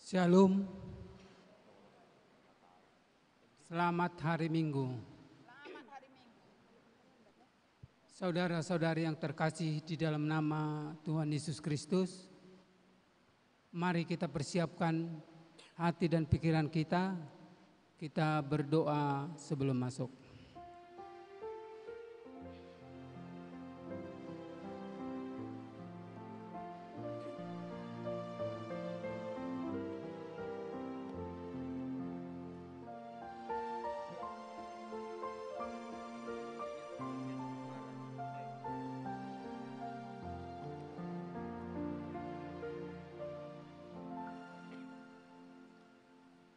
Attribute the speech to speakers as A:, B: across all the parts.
A: Shalom. Selamat hari Minggu. Saudara-saudari yang terkasih di dalam nama Tuhan Yesus Kristus, mari kita persiapkan hati dan pikiran kita berdoa sebelum masuk.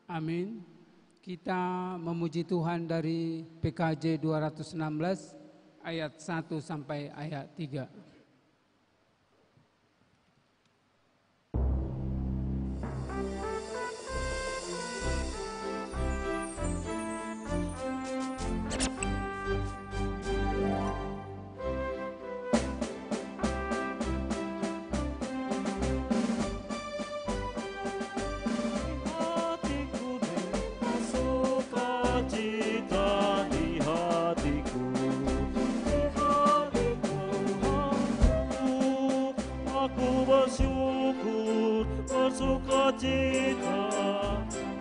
A: Amin. Kita memuji Tuhan dari PKJ 216 ayat 1 sampai ayat 3.
B: Bersukacita,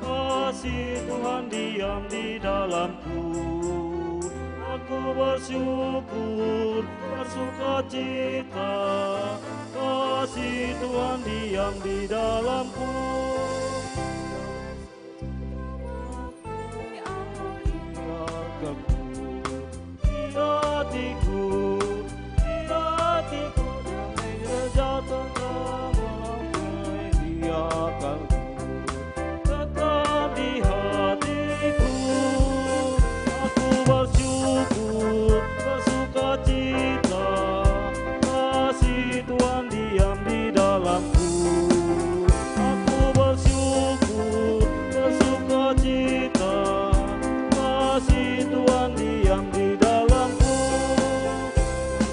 B: kasih Tuhan diam di dalamku. Aku bersyukur, bersukacita, kasih Tuhan diam di dalamku. Di hatiku, damai sejahtera akan tetap di hatiku. Aku bersyukur, bersukacita, kasih Tuhan diam di dalamku. Aku bersyukur, bersukacita, kasih Tuhan diam di dalamku.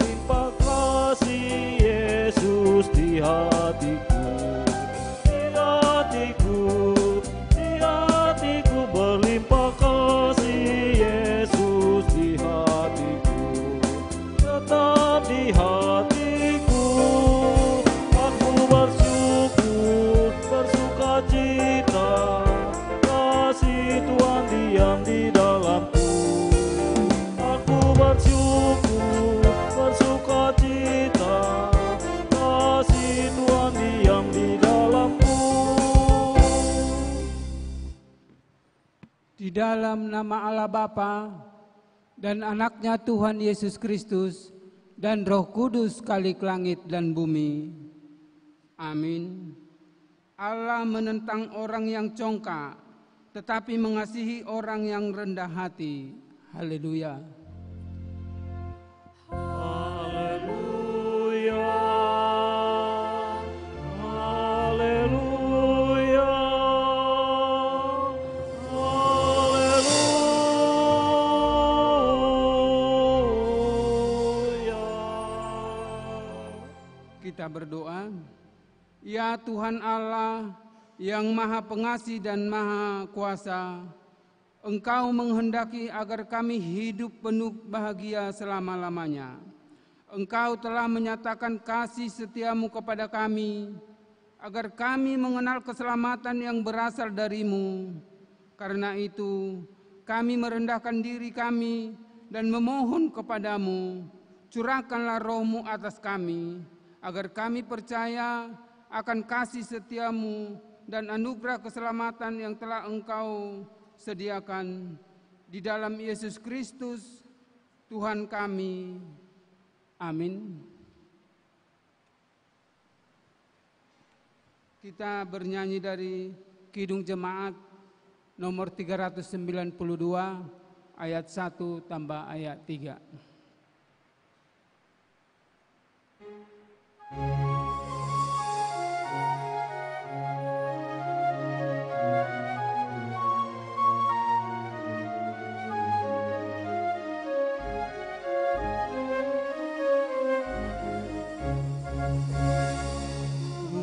B: Limpah kasih Yesus di hatiku. Di hatiku berlimpah kasih Yesus di hatiku, tetap di hatiku. Aku bersyukur, bersukacita, kasih Tuhan diam di dalamku. Aku bersyukur, bersukacita, kasih Tuhan diam di dalamku.
A: Di dalam nama Allah Bapa dan anaknya Tuhan Yesus Kristus dan Roh Kudus Khalik langit dan bumi. Amin. Allah menentang orang yang congkak, tetapi mengasihi orang yang rendah hati. Haleluya.
B: Haleluya.
A: Kita berdoa. Ya Tuhan Allah yang Maha Pengasih dan Maha Kuasa, Engkau menghendaki agar kami hidup penuh bahagia selama-lamanya. Engkau telah menyatakan kasih setiamu kepada kami, agar kami mengenal keselamatan yang berasal dari-Mu. Karena itu, kami merendahkan diri kami dan memohon kepadamu, curahkanlah Roh-Mu atas kami, agar kami percaya akan kasih setiamu dan anugerah keselamatan yang telah Engkau sediakan di dalam Yesus Kristus, Tuhan kami. Amin. Kita bernyanyi dari Kidung Jemaat nomor 392 ayat 1 tambah ayat 3.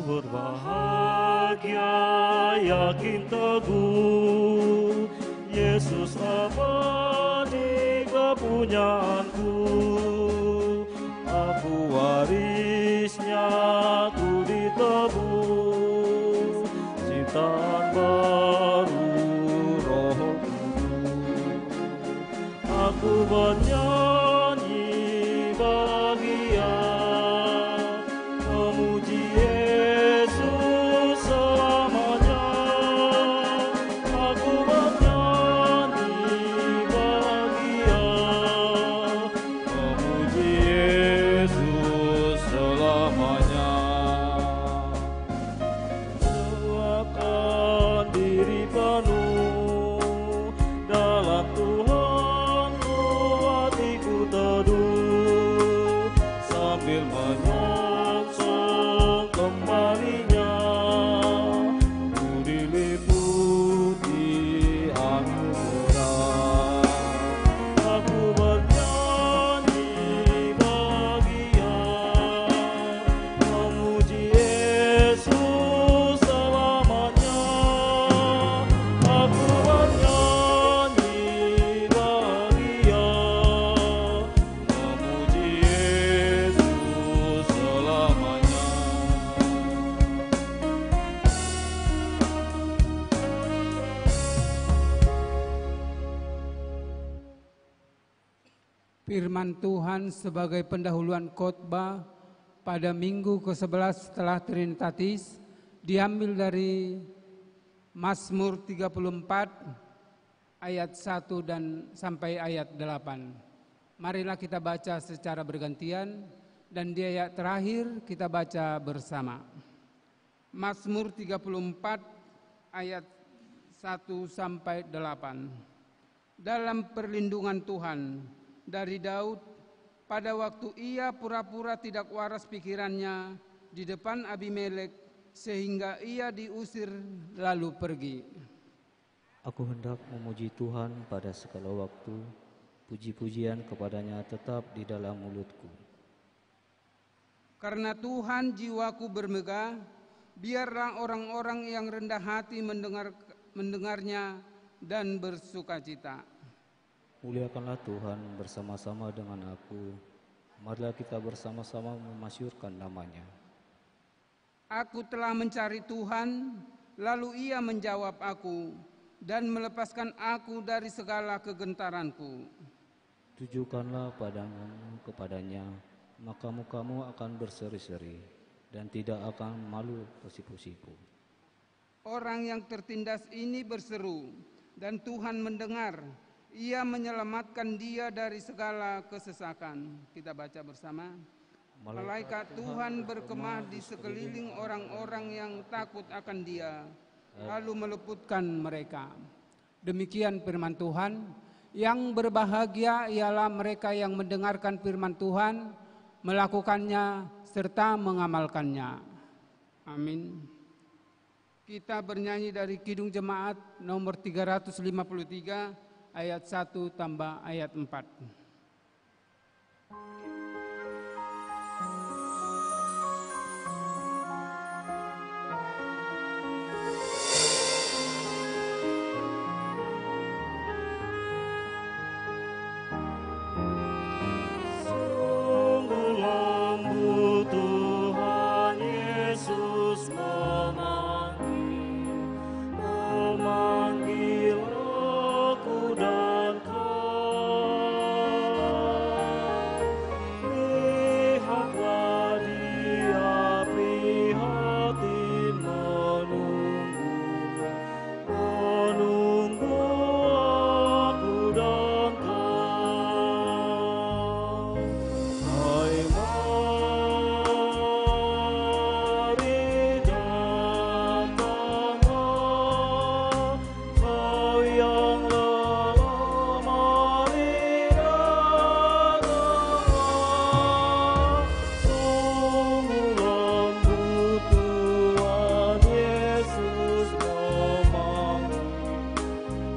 B: Berbahagia makin teguh. Yesus abadi kepunyaanku, aku warisnya, ku ditebus ciptaan baru Roh Kudus. Aku bernyanyi bahagia, memuji Yesus selamanya. Aku bernyanyi bahagia, memuji Yesus selamanya. Serahkan diri penuh dalam Tuhanku, hatiku teduh sambil menyongsong kembalinya. Ku diliputi anugerah, aku bernyanyi bahagia, memuji Yesus selamanya. Aku bernyanyi bahagia, memuji Yesus selamanya.
A: Firman Tuhan sebagai pendahuluan khotbah pada minggu ke-11 setelah Trinitatis diambil dari Mazmur 34 ayat 1 dan sampai ayat 8. Marilah kita baca secara bergantian dan di ayat terakhir kita baca bersama. Mazmur 34 ayat 1 sampai 8. Dalam perlindungan Tuhan, dari Daud, pada waktu ia pura-pura tidak waras pikirannya di depan Abimelek, sehingga ia diusir lalu pergi.
C: Aku hendak memuji Tuhan pada segala waktu, puji-pujian kepadanya tetap di dalam mulutku.
A: Karena Tuhan jiwaku bermegah, biarlah orang-orang yang rendah hati mendengarnya dan bersukacita.
C: Muliakanlah Tuhan bersama-sama dengan aku, marilah kita bersama-sama memasyurkan namanya.
A: Aku telah mencari Tuhan, lalu ia menjawab aku dan melepaskan aku dari segala kegentaranku.
C: Tujukanlah pandanganmu kepadanya, maka mukamu akan berseri-seri dan tidak akan malu tersipu-sipu.
A: Orang yang tertindas ini berseru, dan Tuhan mendengar. Ia menyelamatkan dia dari segala kesesakan. Kita baca bersama. Malaikat Tuhan berkemah di sekeliling orang-orang yang takut akan dia, lalu meluputkan mereka. Demikian firman Tuhan. Yang berbahagia ialah mereka yang mendengarkan firman Tuhan, melakukannya serta mengamalkannya. Amin. Kita bernyanyi dari Kidung Jemaat nomor 353 ayat 1 tambah ayat 4.
B: Sungguh lembut Tuhan Yesus memanggil aku dan lihatlah dia prihatin menunggu aku dan kau. Hai mari datanglah, kau yang lelah mari datanglah. Sungguh lembut Tuhan Yesus memanggil,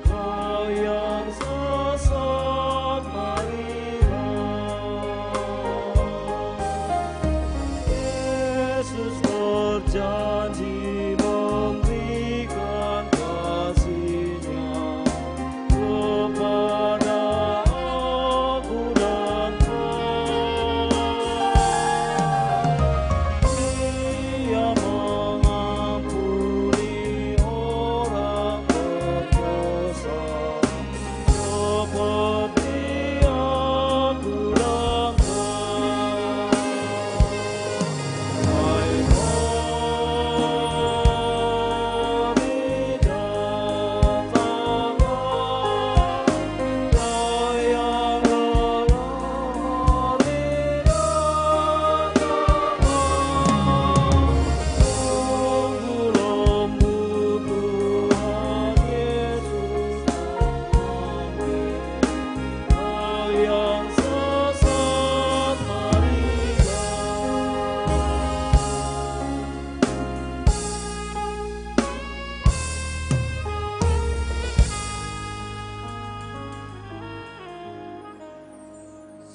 B: kau yang sesat marilah. Yesus berjanji memberikan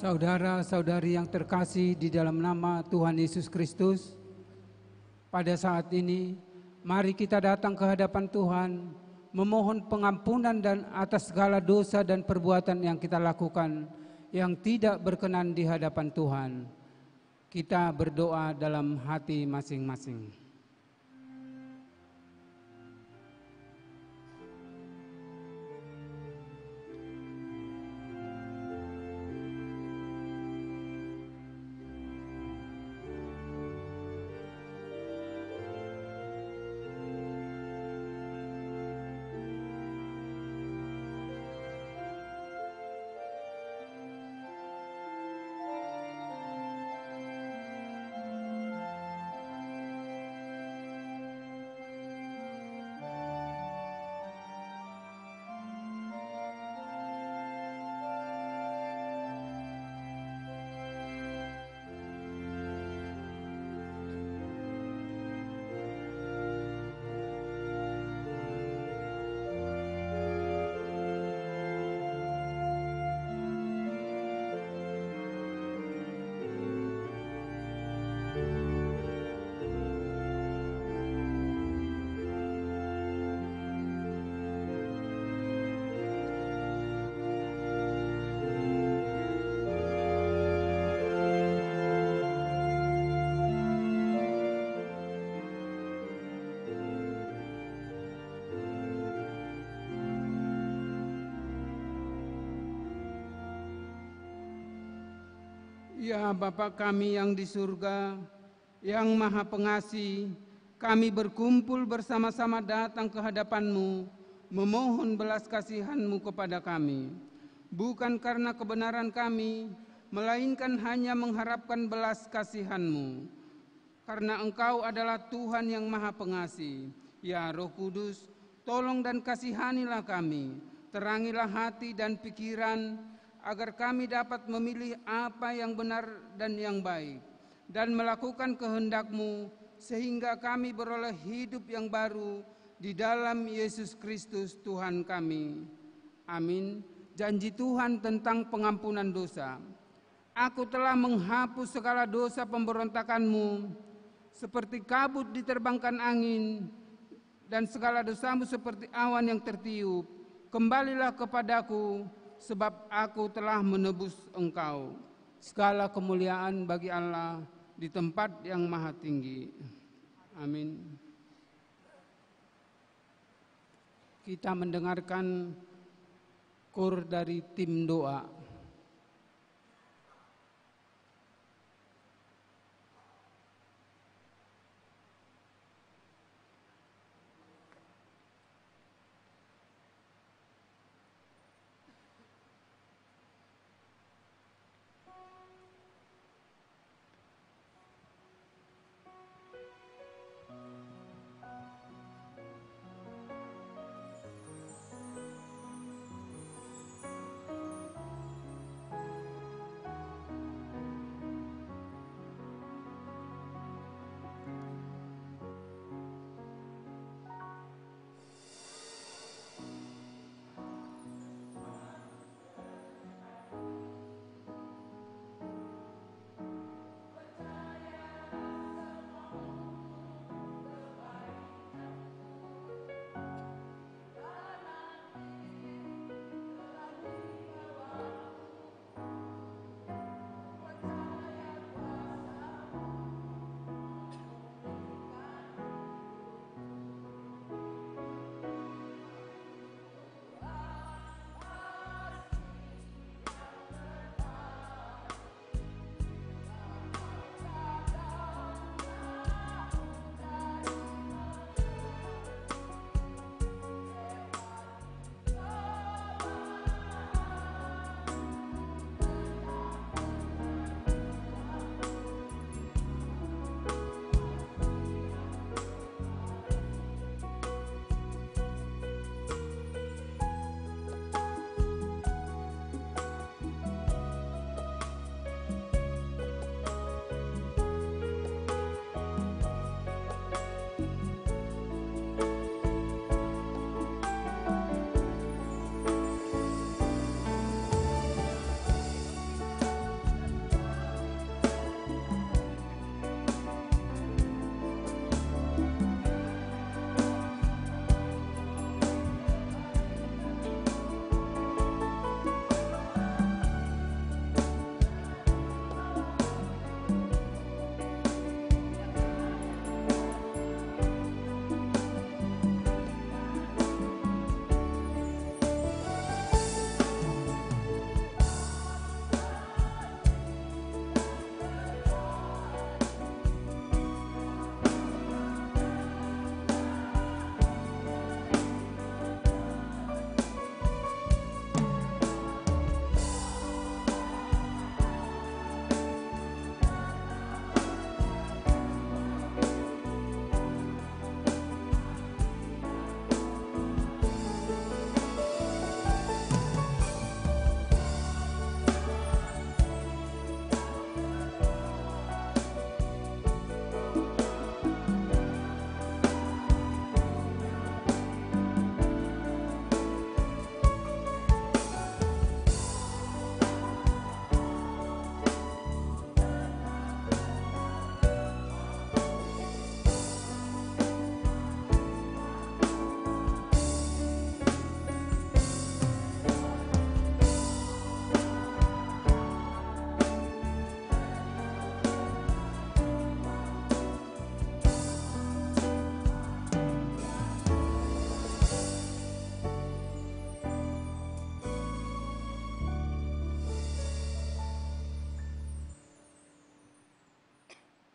A: Saudara-saudari yang terkasih di dalam nama Tuhan Yesus Kristus, pada saat ini mari kita datang ke hadapan Tuhan, memohon pengampunan dan atas segala dosa dan perbuatan yang kita lakukan yang tidak berkenan di hadapan Tuhan. Kita berdoa dalam hati masing-masing. Ya Bapa kami yang di surga, yang Maha Pengasih, kami berkumpul bersama-sama datang ke hadapan-Mu, memohon belas kasihan-Mu kepada kami. Bukan karena kebenaran kami, melainkan hanya mengharapkan belas kasihan-Mu. Karena Engkau adalah Tuhan yang Maha Pengasih. Ya Roh Kudus, tolong dan kasihanilah kami, terangilah hati dan pikiran, agar kami dapat memilih apa yang benar dan yang baik, dan melakukan kehendak-Mu, sehingga kami beroleh hidup yang baru di dalam Yesus Kristus Tuhan kami. Amin. Janji Tuhan tentang pengampunan dosa. Aku telah menghapus segala dosa pemberontakan-Mu, seperti kabut diterbangkan angin, dan segala dosamu seperti awan yang tertiup. Kembalilah kepadaku, sebab aku telah menebus engkau. Segala kemuliaan bagi Allah di tempat yang maha tinggi. Amin. Kita mendengarkan kor dari tim doa.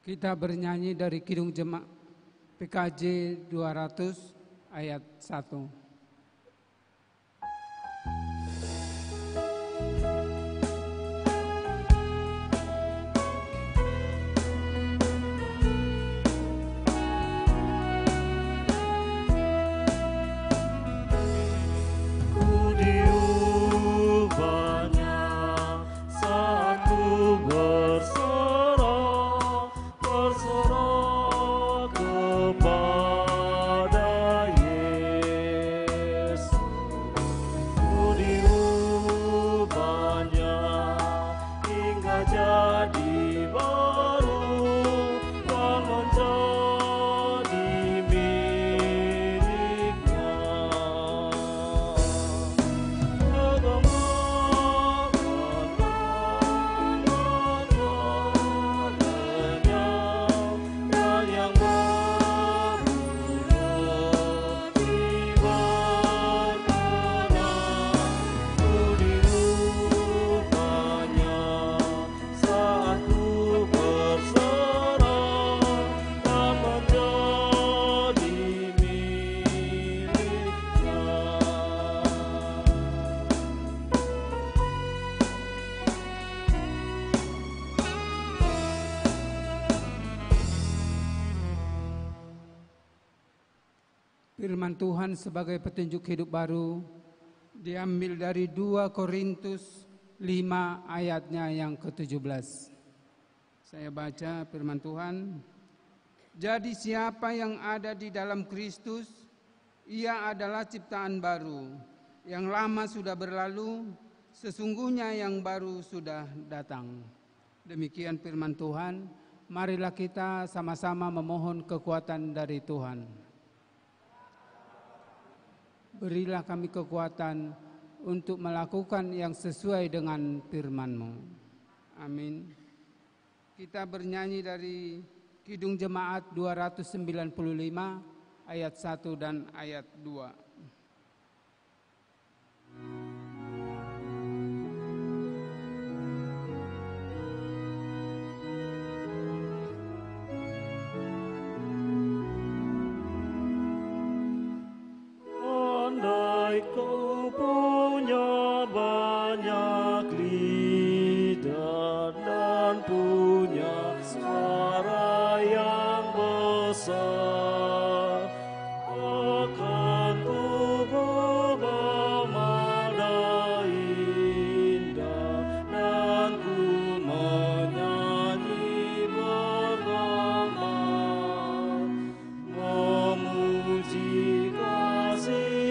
A: Kita bernyanyi dari Kidung Jemaat PKJ 200 ayat 1. Firman Tuhan sebagai petunjuk hidup baru diambil dari 2 Korintus 5 ayatnya yang ke-17. Saya baca firman Tuhan. Jadi siapa yang ada di dalam Kristus, ia adalah ciptaan baru. Yang lama sudah berlalu, sesungguhnya yang baru sudah datang. Demikian firman Tuhan. Marilah kita sama-sama memohon kekuatan dari Tuhan. Berilah kami kekuatan untuk melakukan yang sesuai dengan firman-Mu. Amin. Kita bernyanyi dari Kidung Jemaat 295 ayat 1 dan ayat 2.
B: Kau punya banyak lidah dan punya suara yang besar, akan tubuh bermada indah dan ku menyanyi bersama, memuji kasih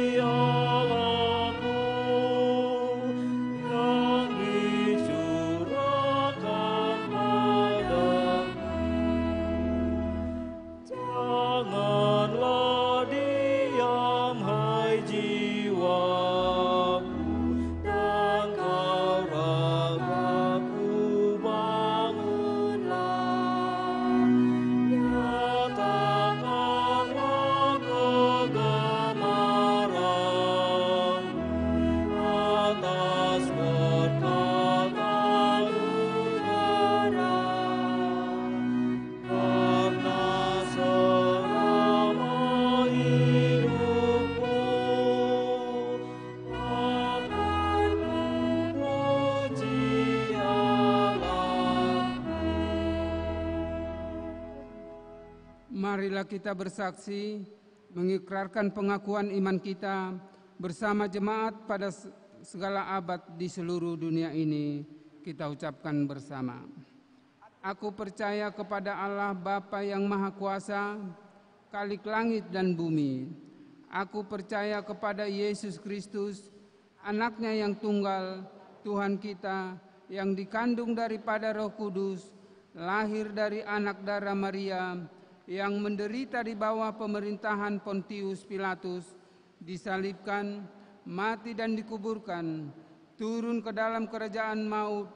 A: Marilah kita bersaksi, mengikrarkan pengakuan iman kita bersama jemaat pada segala abad di seluruh dunia ini. Kita ucapkan bersama. Aku percaya kepada Allah Bapa yang Maha Kuasa, Khalik langit dan bumi. Aku percaya kepada Yesus Kristus, Anaknya yang tunggal, Tuhan kita, yang dikandung daripada Roh Kudus, lahir dari anak darah Maria, yang menderita di bawah pemerintahan Pontius Pilatus, disalibkan, mati dan dikuburkan, turun ke dalam kerajaan maut,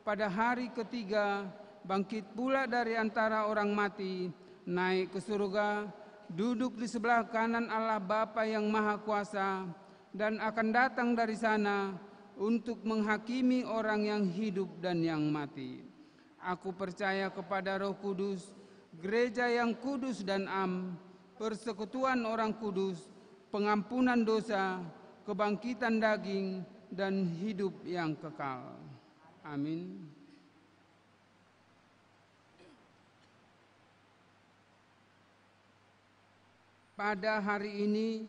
A: pada hari ketiga bangkit pula dari antara orang mati, naik ke surga, duduk di sebelah kanan Allah Bapa yang Maha Kuasa, dan akan datang dari sana untuk menghakimi orang yang hidup dan yang mati. Aku percaya kepada Roh Kudus, gereja yang kudus dan am, persekutuan orang kudus, pengampunan dosa, kebangkitan daging, dan hidup yang kekal. Amin. Pada hari ini,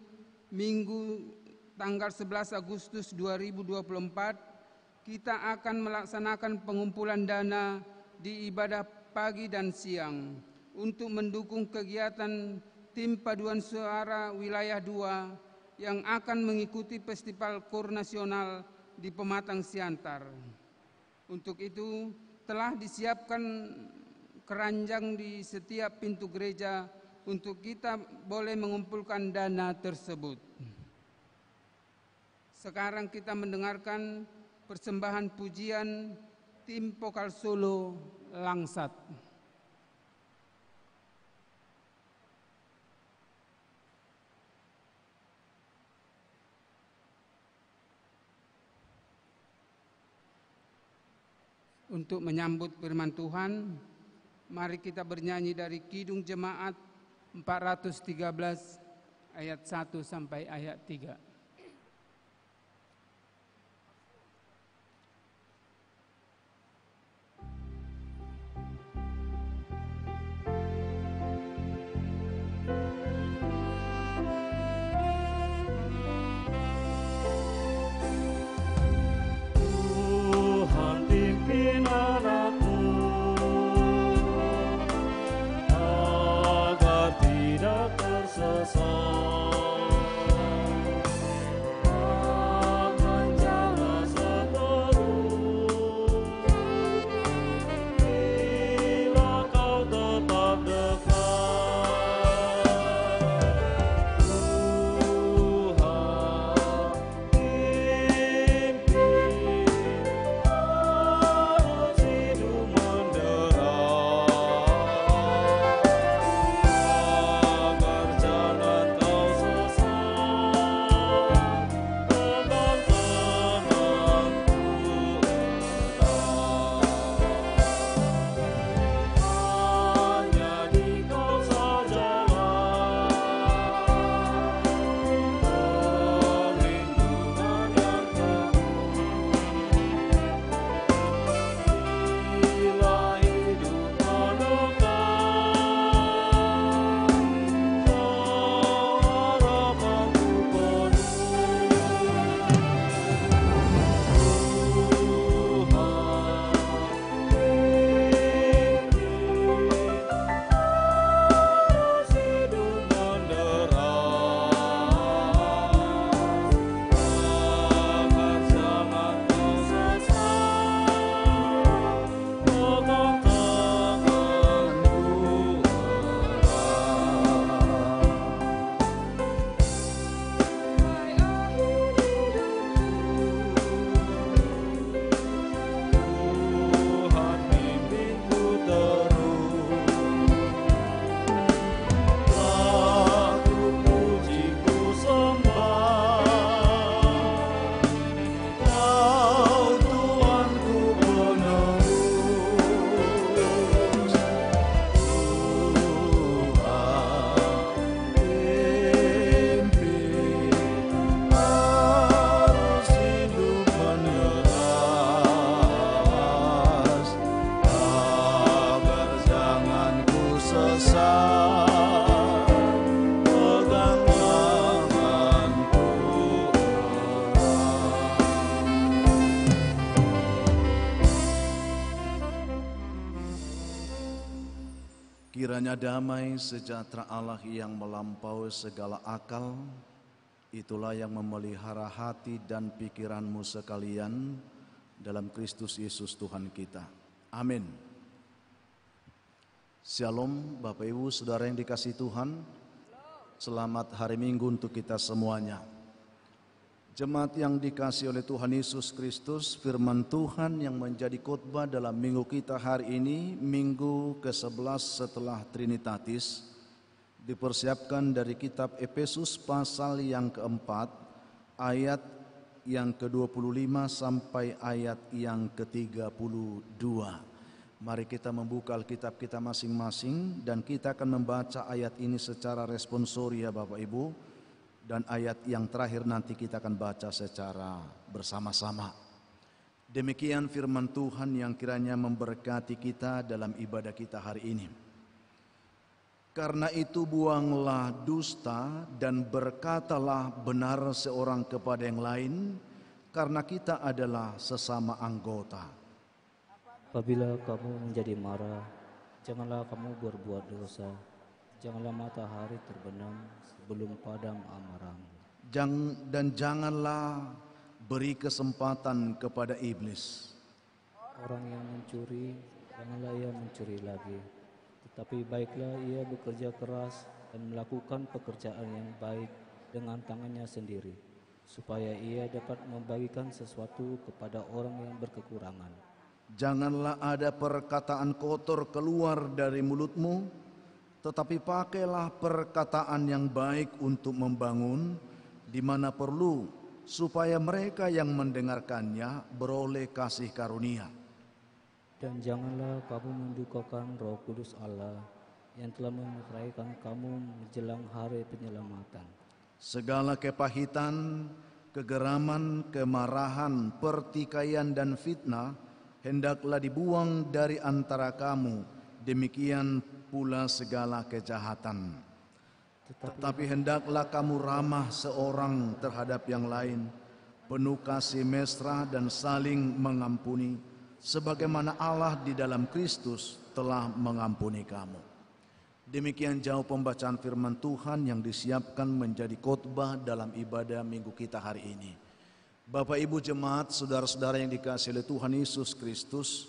A: Minggu tanggal 11 Agustus 2024, kita akan melaksanakan pengumpulan dana di ibadah pagi dan siang untuk mendukung kegiatan tim paduan suara wilayah 2 yang akan mengikuti Festival Kur Nasional di Pematang Siantar. Untuk itu telah disiapkan keranjang di setiap pintu gereja untuk kita boleh mengumpulkan dana tersebut. Sekarang kita mendengarkan persembahan pujian tim vokal solo Langsat. Untuk menyambut firman Tuhan, mari kita bernyanyi dari Kidung Jemaat 413 ayat 1 sampai ayat 3.
B: Tuhan pimpin anakmu agar tidak tersesat. Akan jaga seterus bila kau tetap dekat. Tuhan pimpin harus hidup menderat, agar jangan kau sesat, tegar tenangku hanya di kau sajalah perlindungan yang teguh. Bila hidup mendekat, harapanku penuh. Tuhan bimbingku terus, lagu pujiku sembah, Kau Tuanku penebus. Tuhan pimpin harus hidup meneras, agar jangan ku sesat, pegang tanganku erat.
D: Kiranya damai sejahtera Allah yang melampaui segala akal, itulah yang memelihara hati dan pikiranmu sekalian dalam Kristus Yesus Tuhan kita. Amin. Shalom Bapak Ibu Saudara yang dikasihi Tuhan. Selamat hari Minggu untuk kita semuanya. Jemaat yang dikasihi oleh Tuhan Yesus Kristus, firman Tuhan yang menjadi khotbah dalam minggu kita hari ini, minggu ke-11 setelah Trinitatis, dipersiapkan dari kitab Efesus pasal yang keempat, ayat yang ke-25 sampai ayat yang ke-32. Mari kita membuka Alkitab kita masing-masing dan kita akan membaca ayat ini secara responsori ya Bapak Ibu. Dan ayat yang terakhir nanti kita akan baca secara bersama-sama. Demikian firman Tuhan yang kiranya memberkati kita dalam ibadah kita hari ini. Karena itu buanglah dusta dan berkatalah benar seorang kepada yang lain, karena kita adalah sesama anggota.
C: Apabila kamu menjadi marah, janganlah kamu berbuat dosa. Janganlah matahari terbenam sebelum padam amarahmu.
D: Dan janganlah beri kesempatan kepada iblis.
C: Orang yang mencuri, janganlah ia mencuri lagi. Tetapi baiklah ia bekerja keras dan melakukan pekerjaan yang baik dengan tangannya sendiri, supaya ia dapat membagikan sesuatu kepada orang yang berkekurangan.
D: Janganlah ada perkataan kotor keluar dari mulutmu, tetapi pakailah perkataan yang baik untuk membangun di mana perlu, supaya mereka yang mendengarkannya beroleh kasih karunia.
C: Dan janganlah kamu mendukakan Roh Kudus Allah yang telah menyerahkan kamu menjelang hari penyelamatan.
D: Segala kepahitan, kegeraman, kemarahan, pertikaian dan fitnah hendaklah dibuang dari antara kamu, demikian pula segala kejahatan. Tetapi hendaklah kamu ramah seorang terhadap yang lain, penuh kasih mesra dan saling mengampuni, sebagaimana Allah di dalam Kristus telah mengampuni kamu. Demikian jauh pembacaan firman Tuhan yang disiapkan menjadi khotbah dalam ibadah minggu kita hari ini. Bapak Ibu jemaat, saudara-saudara yang dikasihi oleh Tuhan Yesus Kristus,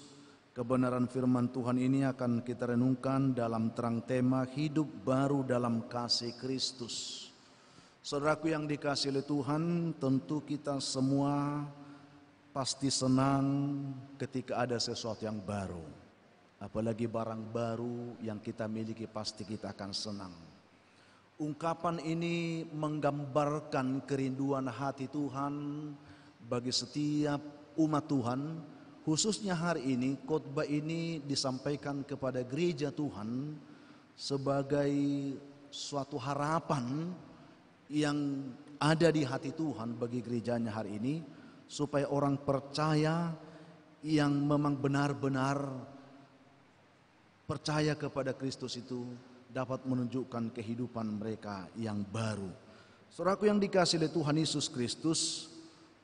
D: kebenaran firman Tuhan ini akan kita renungkan dalam terang tema hidup baru dalam kasih Kristus. Saudaraku yang dikasihi oleh Tuhan, tentu kita semua pasti senang ketika ada sesuatu yang baru. Apalagi barang baru yang kita miliki pasti kita akan senang. Ungkapan ini menggambarkan kerinduan hati Tuhan bagi setiap umat Tuhan. Khususnya hari ini khotbah ini disampaikan kepada gereja Tuhan sebagai suatu harapan yang ada di hati Tuhan bagi gerejanya hari ini, supaya orang percaya yang memang benar-benar percaya kepada Kristus itu dapat menunjukkan kehidupan mereka yang baru. Saudaraku yang dikasihi oleh Tuhan Yesus Kristus,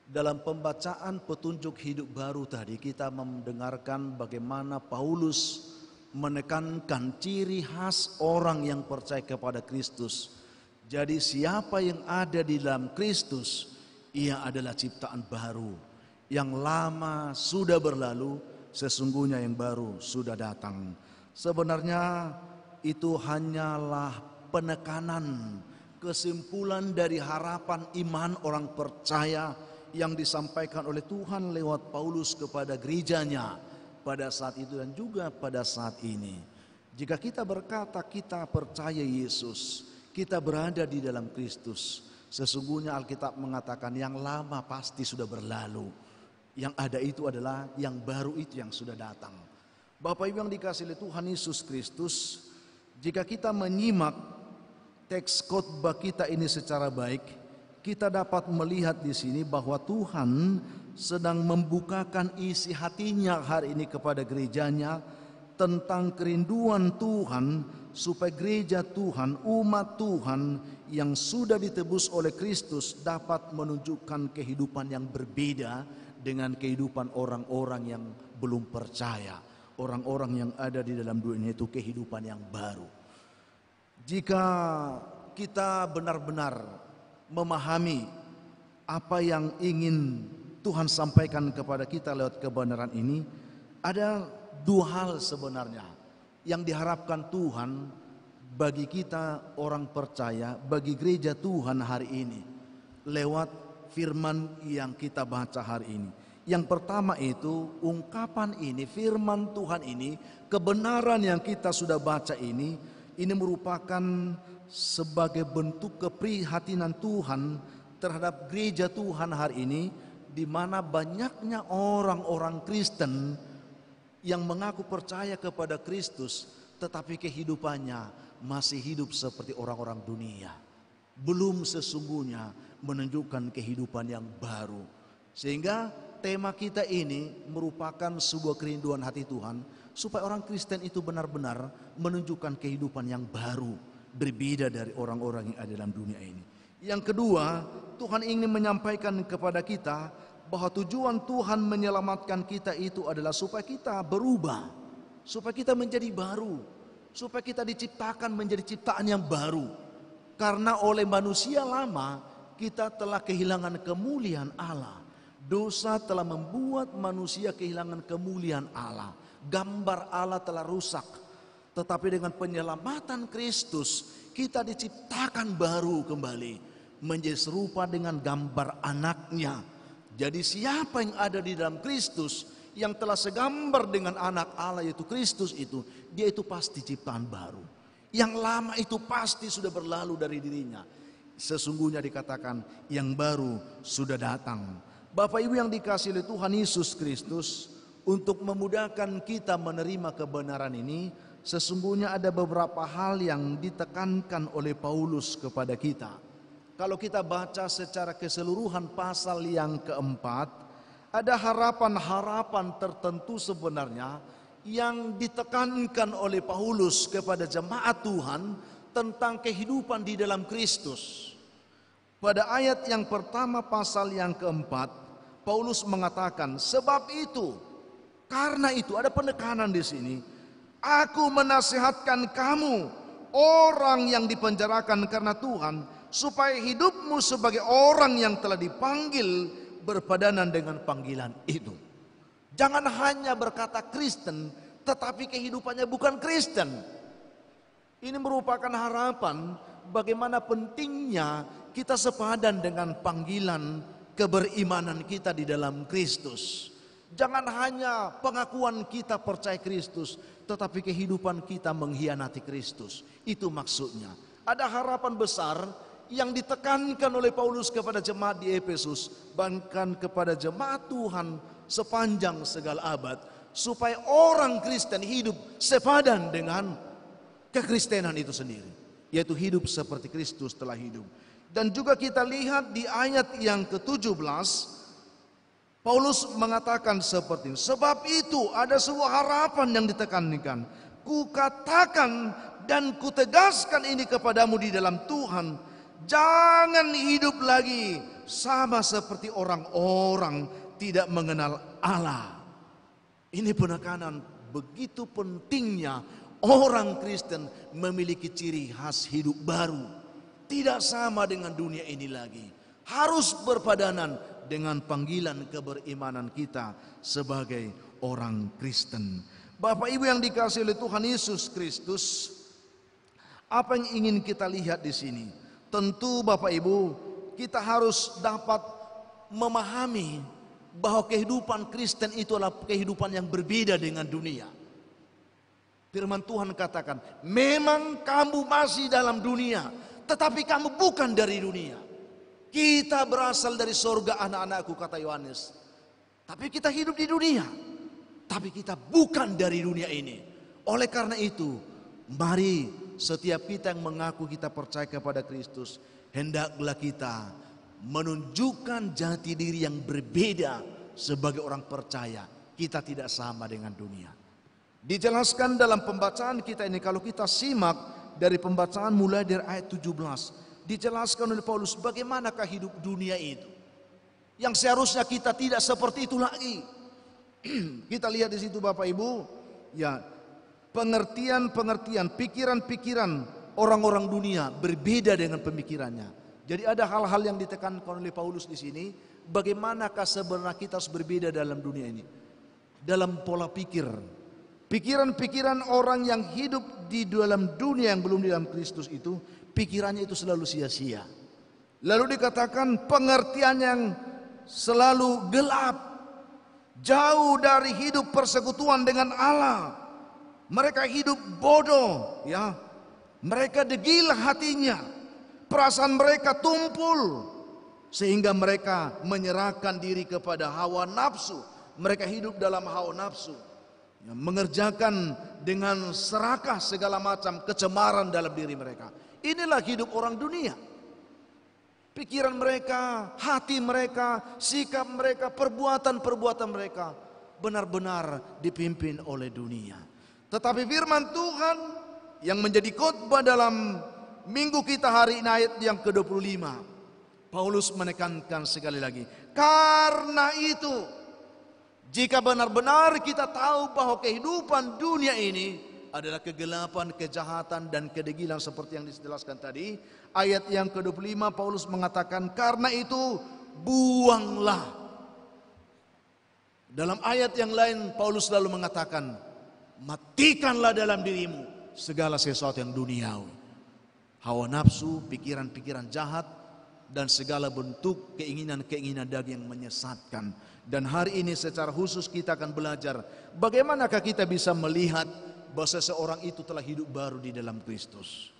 D: dalam pembacaan petunjuk hidup baru tadi kita mendengarkan bagaimana Paulus menekankan ciri khas orang yang percaya kepada Kristus. Jadi siapa yang ada di dalam Kristus, ia adalah ciptaan baru. Yang lama sudah berlalu, sesungguhnya yang baru sudah datang. Sebenarnya itu hanyalah penekanan, kesimpulan dari harapan iman orang percaya yang disampaikan oleh Tuhan lewat Paulus kepada gerejanya pada saat itu dan juga pada saat ini. Jika kita berkata kita percaya Yesus, kita berada di dalam Kristus, sesungguhnya Alkitab mengatakan yang lama pasti sudah berlalu. Yang ada itu adalah yang baru itu yang sudah datang. Bapak Ibu yang dikasihi oleh Tuhan Yesus Kristus, jika kita menyimak teks khotbah kita ini secara baik, kita dapat melihat di sini bahwa Tuhan sedang membukakan isi hatinya hari ini kepada gerejanya tentang kerinduan Tuhan supaya gereja Tuhan, umat Tuhan yang sudah ditebus oleh Kristus dapat menunjukkan kehidupan yang berbeda dengan kehidupan orang-orang yang belum percaya. Orang-orang yang ada di dalam dunia itu kehidupan yang baru. Jika kita benar-benar memahami apa yang ingin Tuhan sampaikan kepada kita lewat kebenaran ini, ada dua hal sebenarnya yang diharapkan Tuhan bagi kita orang percaya, bagi gereja Tuhan hari ini lewat firman yang kita baca hari ini. Yang pertama itu ungkapan ini, firman Tuhan ini, kebenaran yang kita sudah baca ini merupakan sebagai bentuk keprihatinan Tuhan terhadap gereja Tuhan hari ini, di mana banyaknya orang-orang Kristen yang mengaku percaya kepada Kristus, tetapi kehidupannya masih hidup seperti orang-orang dunia. Belum sesungguhnya menunjukkan kehidupan yang baru. Sehingga tema kita ini merupakan sebuah kerinduan hati Tuhan, supaya orang Kristen itu benar-benar menunjukkan kehidupan yang baru, berbeda dari orang-orang yang ada dalam dunia ini. Yang kedua, Tuhan ingin menyampaikan kepada kita bahwa tujuan Tuhan menyelamatkan kita itu adalah supaya kita berubah, supaya kita menjadi baru, supaya kita diciptakan menjadi ciptaan yang baru. Karena oleh manusia lama kita telah kehilangan kemuliaan Allah. Dosa telah membuat manusia kehilangan kemuliaan Allah. Gambar Allah telah rusak. Tetapi dengan penyelamatan Kristus kita diciptakan baru kembali, menjadi serupa dengan gambar anaknya. Jadi siapa yang ada di dalam Kristus, yang telah segambar dengan anak Allah yaitu Kristus itu, dia itu pasti ciptaan baru. Yang lama itu pasti sudah berlalu dari dirinya. Sesungguhnya dikatakan yang baru sudah datang. Bapak Ibu yang dikasihi oleh Tuhan Yesus Kristus, untuk memudahkan kita menerima kebenaran ini, sesungguhnya ada beberapa hal yang ditekankan oleh Paulus kepada kita. Kalau kita baca secara keseluruhan pasal yang keempat, ada harapan-harapan tertentu sebenarnya yang ditekankan oleh Paulus kepada jemaat Tuhan tentang kehidupan di dalam Kristus. Pada ayat yang pertama pasal yang keempat, Paulus mengatakan, sebab itu, karena itu, ada penekanan di sini, aku menasihatkan kamu, orang yang dipenjarakan karena Tuhan, supaya hidupmu sebagai orang yang telah dipanggil berpadanan dengan panggilan itu. Jangan hanya berkata Kristen, tetapi kehidupannya bukan Kristen. Ini merupakan harapan bagaimana pentingnya kita sepadan dengan panggilan keberimanan kita di dalam Kristus. Jangan hanya pengakuan kita percaya Kristus, tetapi kehidupan kita mengkhianati Kristus. Itu maksudnya. Ada harapan besar yang ditekankan oleh Paulus kepada jemaat di Efesus, bahkan kepada jemaat Tuhan sepanjang segala abad, supaya orang Kristen hidup sepadan dengan kekristenan itu sendiri, yaitu hidup seperti Kristus telah hidup. Dan juga kita lihat di ayat yang ke-17, Paulus mengatakan seperti ini, sebab itu ada sebuah harapan yang ditekankan, kukatakan dan kutegaskan ini kepadamu di dalam Tuhan, jangan hidup lagi sama seperti orang-orang tidak mengenal Allah. Ini penekanan begitu pentingnya orang Kristen memiliki ciri khas hidup baru. Tidak sama dengan dunia ini lagi. Harus berpadanan dengan panggilan keberimanan kita sebagai orang Kristen. Bapak Ibu yang dikasihi oleh Tuhan Yesus Kristus, apa yang ingin kita lihat di sini? Tentu Bapak Ibu, kita harus dapat memahami bahwa kehidupan Kristen itu adalah kehidupan yang berbeda dengan dunia. Firman Tuhan katakan, memang kamu masih dalam dunia, tetapi kamu bukan dari dunia. Kita berasal dari sorga anak-anakku, kata Yohanes. Tapi kita hidup di dunia, tapi kita bukan dari dunia ini. Oleh karena itu, mari setiap kita yang mengaku kita percaya kepada Kristus, hendaklah kita menunjukkan jati diri yang berbeda sebagai orang percaya. Kita tidak sama dengan dunia. Dijelaskan dalam pembacaan kita ini, kalau kita simak dari pembacaan mulai dari ayat 17, dijelaskan oleh Paulus bagaimanakah hidup dunia itu, yang seharusnya kita tidak seperti itu lagi. Kita lihat di situ Bapak Ibu, ya, pengertian-pengertian, pikiran-pikiran orang-orang dunia berbeda dengan pemikirannya. Jadi ada hal-hal yang ditekankan oleh Paulus di sini. Bagaimanakah sebenarnya kita harus berbeda dalam dunia ini? Dalam pola pikir. Pikiran-pikiran orang yang hidup di dalam dunia yang belum di dalam Kristus itu, pikirannya itu selalu sia-sia. Lalu dikatakan pengertian yang selalu gelap, jauh dari hidup persekutuan dengan Allah. Mereka hidup bodoh, ya. Mereka degil hatinya, perasaan mereka tumpul, sehingga mereka menyerahkan diri kepada hawa nafsu. Mereka hidup dalam hawa nafsu. yang mengerjakan dengan serakah segala macam kecemaran dalam diri mereka. Inilah hidup orang dunia. Pikiran mereka, hati mereka, sikap mereka, perbuatan-perbuatan mereka benar-benar dipimpin oleh dunia. Tetapi firman Tuhan yang menjadi khotbah dalam minggu kita hari ini, ayat yang ke-25, Paulus menekankan sekali lagi, karena itu jika benar-benar kita tahu bahwa kehidupan dunia ini adalah kegelapan, kejahatan, dan kedegilan seperti yang dijelaskan tadi, ayat yang ke-25 Paulus mengatakan, karena itu buanglah. Dalam ayat yang lain Paulus selalu mengatakan, matikanlah dalam dirimu segala sesuatu yang duniawi, hawa nafsu, pikiran-pikiran jahat, dan segala bentuk keinginan-keinginan daging yang menyesatkan. Dan hari ini secara khusus kita akan belajar bagaimanakah kita bisa melihat bahwa seseorang itu telah hidup baru di dalam Kristus.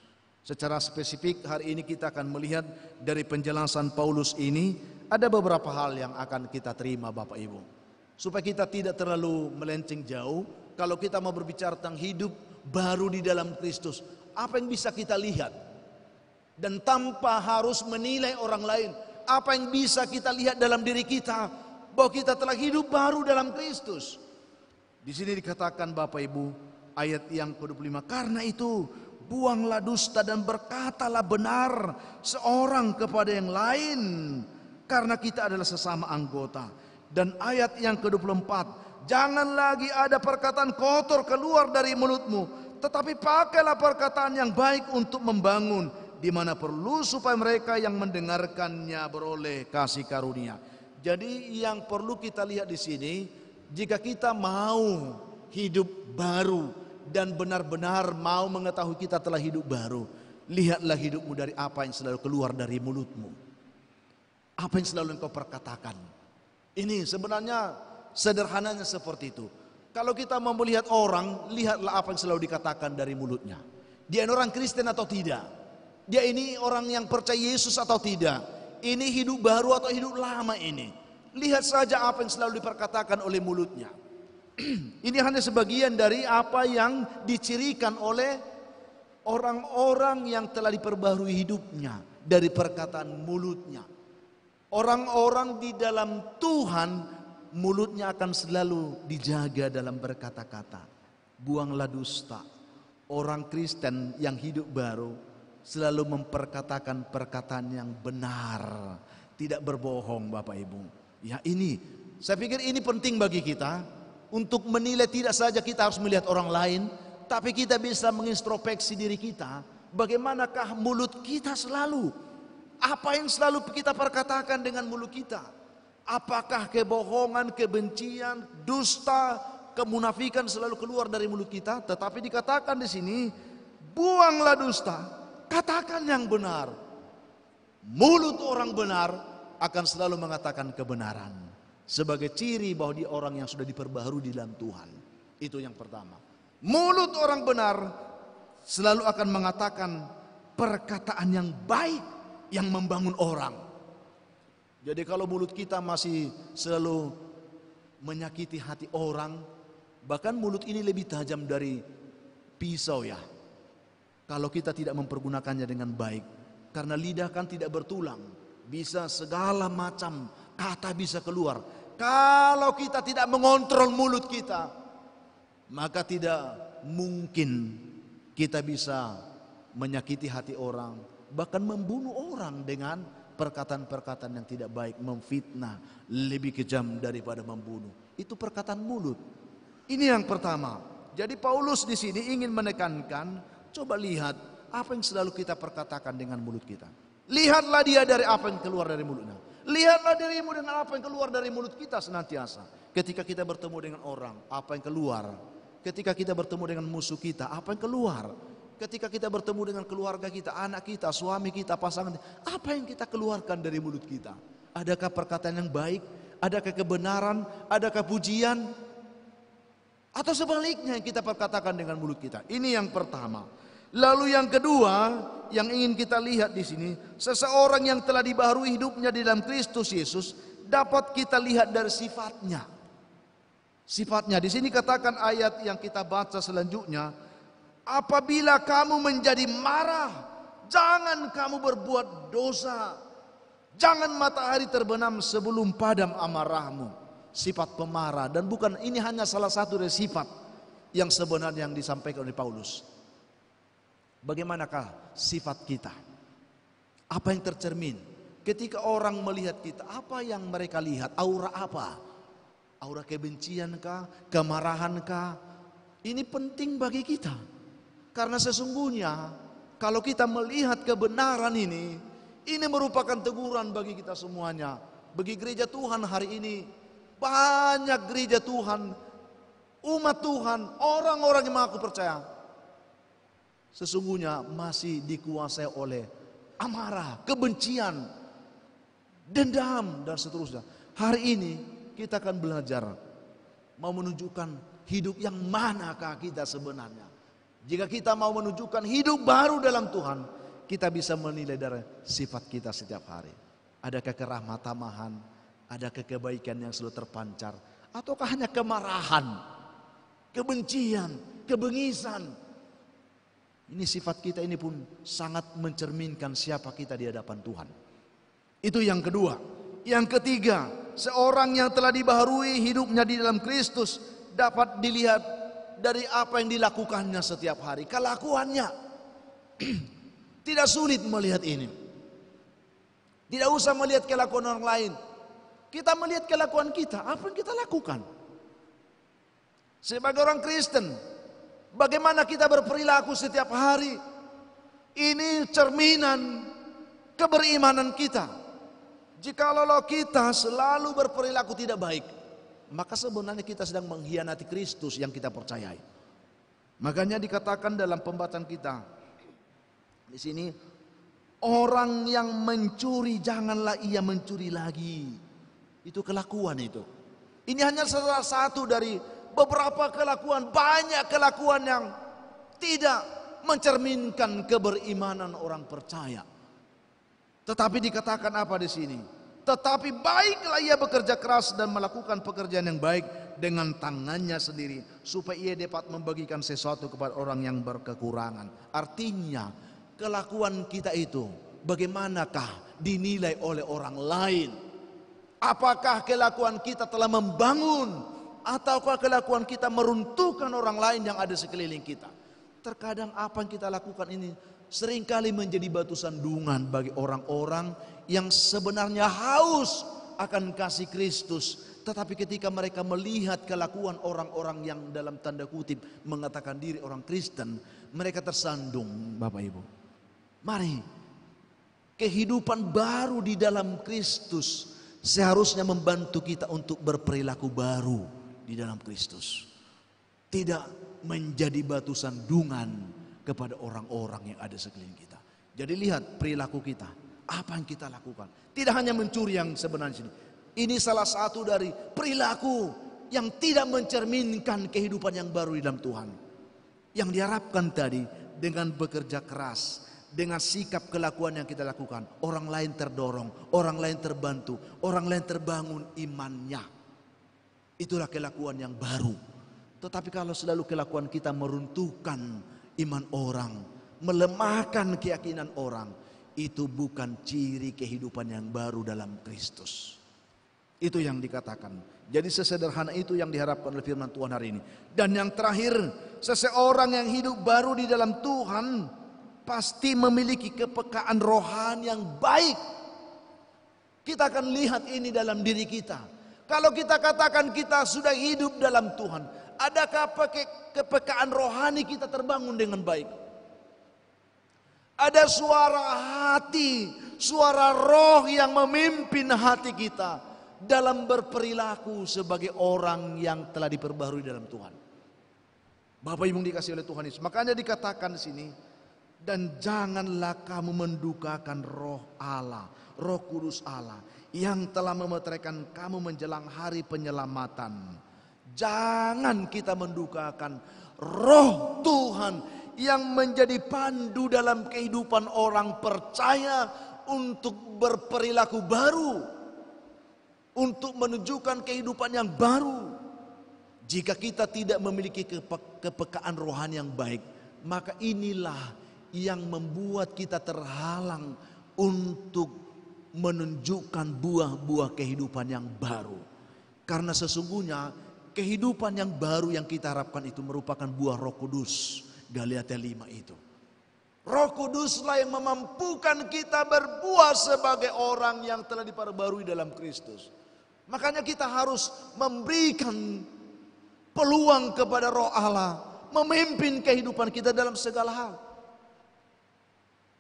D: Secara spesifik hari ini kita akan melihat dari penjelasan Paulus ini ada beberapa hal yang akan kita terima Bapak Ibu. Supaya kita tidak terlalu melenceng jauh, kalau kita mau berbicara tentang hidup baru di dalam Kristus, apa yang bisa kita lihat? Dan tanpa harus menilai orang lain, apa yang bisa kita lihat dalam diri kita bahwa kita telah hidup baru dalam Kristus. Di sini dikatakan Bapak Ibu, ayat yang ke-25, karena itu buanglah dusta dan berkatalah benar seorang kepada yang lain, karena kita adalah sesama anggota. Dan ayat yang ke-24, jangan lagi ada perkataan kotor keluar dari mulutmu, tetapi pakailah perkataan yang baik untuk membangun, di mana perlu supaya mereka yang mendengarkannya beroleh kasih karunia. Jadi yang perlu kita lihat di sini, jika kita mau hidup baru dan benar-benar mau mengetahui kita telah hidup baru, lihatlah hidupmu dari apa yang selalu keluar dari mulutmu. Apa yang selalu engkau perkatakan. Ini sebenarnya sederhananya seperti itu. Kalau kita mau melihat orang, lihatlah apa yang selalu dikatakan dari mulutnya. Dia ini orang Kristen atau tidak? Dia ini orang yang percaya Yesus atau tidak? Ini hidup baru atau hidup lama ini? Lihat saja apa yang selalu diperkatakan oleh mulutnya. Ini hanya sebagian dari apa yang dicirikan oleh orang-orang yang telah diperbarui hidupnya dari perkataan mulutnya. Orang-orang di dalam Tuhan, mulutnya akan selalu dijaga dalam berkata-kata. Buanglah dusta. Orang Kristen yang hidup baru selalu memperkatakan perkataan yang benar, tidak berbohong Bapak Ibu. Ya ini, saya pikir ini penting bagi kita untuk menilai. Tidak saja kita harus melihat orang lain, tapi kita bisa mengintrospeksi diri kita. Bagaimanakah mulut kita selalu? Apa yang selalu kita perkatakan dengan mulut kita? Apakah kebohongan, kebencian, dusta, kemunafikan selalu keluar dari mulut kita? Tetapi dikatakan di sini, buanglah dusta, katakan yang benar. Mulut orang benar akan selalu mengatakan kebenaran. Sebagai ciri bahwa dia orang yang sudah diperbaharui di dalam Tuhan. Itu yang pertama. Mulut orang benar selalu akan mengatakan perkataan yang baik, yang membangun orang. Jadi kalau mulut kita masih selalu menyakiti hati orang, bahkan mulut ini lebih tajam dari pisau ya, kalau kita tidak mempergunakannya dengan baik. Karena lidah kan tidak bertulang, bisa segala macam kata bisa keluar. Kalau kita tidak mengontrol mulut kita, maka tidak mungkin kita bisa menyakiti hati orang, bahkan membunuh orang dengan perkataan-perkataan yang tidak baik, memfitnah, lebih kejam daripada membunuh. Itu perkataan mulut. Ini yang pertama. Jadi Paulus di sini ingin menekankan, coba lihat apa yang selalu kita perkatakan dengan mulut kita. Lihatlah dia dari apa yang keluar dari mulutnya. Lihatlah dirimu dengan apa yang keluar dari mulut kita senantiasa. Ketika kita bertemu dengan orang, apa yang keluar? Ketika kita bertemu dengan musuh kita, apa yang keluar? Ketika kita bertemu dengan keluarga kita, anak kita, suami kita, pasangan kita, apa yang kita keluarkan dari mulut kita? Adakah perkataan yang baik? Adakah kebenaran? Adakah pujian? Atau sebaliknya yang kita perkatakan dengan mulut kita? Ini yang pertama. Lalu yang kedua yang ingin kita lihat di sini, seseorang yang telah dibaharui hidupnya di dalam Kristus Yesus dapat kita lihat dari sifatnya. Sifatnya di sini katakan ayat yang kita baca selanjutnya, apabila kamu menjadi marah, jangan kamu berbuat dosa. Jangan matahari terbenam sebelum padam amarahmu. Sifat pemarah, dan bukan ini hanya salah satu dari sifat yang sebenarnya yang disampaikan oleh Paulus. Bagaimanakah sifat kita? Apa yang tercermin? Ketika orang melihat kita, apa yang mereka lihat? Aura apa? Aura kebencian kah? Kemarahan kah? Ini penting bagi kita. Karena sesungguhnya kalau kita melihat kebenaran ini merupakan teguran bagi kita semuanya. Bagi gereja Tuhan hari ini, banyak gereja Tuhan, umat Tuhan, orang-orang yang mengaku percaya, sesungguhnya masih dikuasai oleh amarah, kebencian, dendam, dan seterusnya. Hari ini kita akan belajar mau menunjukkan hidup yang manakah kita sebenarnya. Jika kita mau menunjukkan hidup baru dalam Tuhan, kita bisa menilai dari sifat kita setiap hari. Adakah kerahmatan, adakah kebaikan yang selalu terpancar, ataukah hanya kemarahan, kebencian, kebengisan. Ini sifat kita ini pun sangat mencerminkan siapa kita di hadapan Tuhan. Itu yang kedua. Yang ketiga, seorang yang telah dibaharui hidupnya di dalam Kristus dapat dilihat dari apa yang dilakukannya setiap hari, kelakuannya. Tidak sulit melihat ini. Tidak usah melihat kelakuan orang lain. Kita melihat kelakuan kita, apa yang kita lakukan. Sebagai orang Kristen, bagaimana kita berperilaku setiap hari. Ini cerminan keberimanan kita. Jikalau kita selalu berperilaku tidak baik, maka sebenarnya kita sedang mengkhianati Kristus yang kita percayai. Makanya dikatakan dalam pembacaan kita di sini, orang yang mencuri janganlah ia mencuri lagi. Itu kelakuan itu. Ini hanya salah satu dari beberapa kelakuan, banyak kelakuan yang tidak mencerminkan keberimanan orang percaya. Tetapi dikatakan apa di sini? Tetapi baiklah ia bekerja keras dan melakukan pekerjaan yang baik dengan tangannya sendiri, supaya ia dapat membagikan sesuatu kepada orang yang berkekurangan. Artinya kelakuan kita itu bagaimanakah dinilai oleh orang lain? Apakah kelakuan kita telah membangun, ataukah kelakuan kita meruntuhkan orang lain yang ada sekeliling kita? Terkadang apa yang kita lakukan ini seringkali menjadi batu sandungan bagi orang-orang yang sebenarnya haus akan kasih Kristus. Tetapi ketika mereka melihat kelakuan orang-orang yang dalam tanda kutip mengatakan diri orang Kristen, mereka tersandung. Bapak Ibu, mari, kehidupan baru di dalam Kristus seharusnya membantu kita untuk berperilaku baru di dalam Kristus. Tidak menjadi batu sandungan kepada orang-orang yang ada sekeliling kita. Jadi lihat perilaku kita, apa yang kita lakukan. Tidak hanya mencuri yang sebenarnya sini. Ini salah satu dari perilaku yang tidak mencerminkan kehidupan yang baru di dalam Tuhan. Yang diharapkan tadi dengan bekerja keras, dengan sikap kelakuan yang kita lakukan, orang lain terdorong, orang lain terbantu, orang lain terbangun imannya. Itulah kelakuan yang baru. Tetapi kalau selalu kelakuan kita meruntuhkan iman orang, melemahkan keyakinan orang, itu bukan ciri kehidupan yang baru dalam Kristus. Itu yang dikatakan. Jadi sesederhana itu yang diharapkan oleh firman Tuhan hari ini. Dan yang terakhir, seseorang yang hidup baru di dalam Tuhan pasti memiliki kepekaan rohani yang baik. Kita akan lihat ini dalam diri kita. Kalau kita katakan kita sudah hidup dalam Tuhan, adakah kepekaan rohani kita terbangun dengan baik? Ada suara hati, suara roh yang memimpin hati kita dalam berperilaku sebagai orang yang telah diperbaharui dalam Tuhan. Bapak Ibu dikasih oleh Tuhan Yesus. Makanya dikatakan di sini, dan janganlah kamu mendukakan roh Allah, Roh Kudus Allah yang telah memeteraikan kamu menjelang hari penyelamatan. Jangan kita mendukakan roh Tuhan yang menjadi pandu dalam kehidupan orang percaya untuk berperilaku baru, untuk menunjukkan kehidupan yang baru. Jika kita tidak memiliki kepekaan rohani yang baik, maka inilah yang membuat kita terhalang untuk menunjukkan buah-buah kehidupan yang baru. Karena sesungguhnya kehidupan yang baru yang kita harapkan itu merupakan buah Roh Kudus. Galatia 5 itu. Roh Kuduslah yang memampukan kita berbuah sebagai orang yang telah diperbarui dalam Kristus. Makanya kita harus memberikan peluang kepada Roh Allah memimpin kehidupan kita dalam segala hal.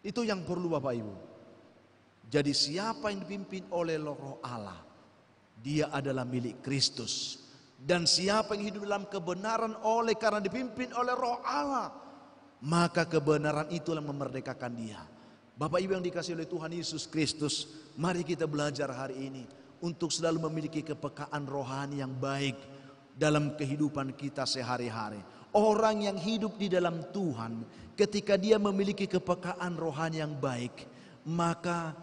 D: Itu yang perlu Bapak Ibu. Jadi siapa yang dipimpin oleh Roh Allah, dia adalah milik Kristus. Dan siapa yang hidup dalam kebenaran oleh karena dipimpin oleh Roh Allah, maka kebenaran itulah memerdekakan dia. Bapak Ibu yang dikasihi oleh Tuhan Yesus Kristus, mari kita belajar hari ini untuk selalu memiliki kepekaan rohani yang baik dalam kehidupan kita sehari-hari. Orang yang hidup di dalam Tuhan, ketika dia memiliki kepekaan rohani yang baik, maka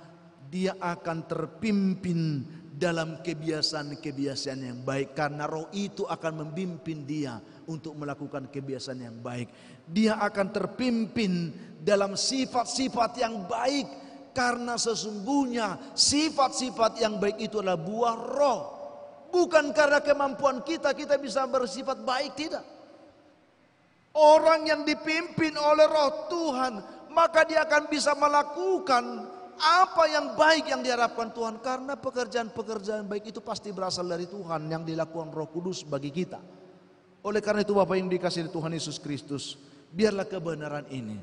D: dia akan terpimpin dalam kebiasaan-kebiasaan yang baik. Karena roh itu akan membimbing dia untuk melakukan kebiasaan yang baik. Dia akan terpimpin dalam sifat-sifat yang baik. Karena sesungguhnya sifat-sifat yang baik itu adalah buah roh. Bukan karena kemampuan kita bisa bersifat baik, tidak. Orang yang dipimpin oleh Roh Tuhan, maka dia akan bisa melakukan apa yang baik yang diharapkan Tuhan. Karena pekerjaan-pekerjaan baik itu pasti berasal dari Tuhan yang dilakukan Roh Kudus bagi kita. Oleh karena itu Bapak yang dikasihi Tuhan Yesus Kristus, biarlah kebenaran ini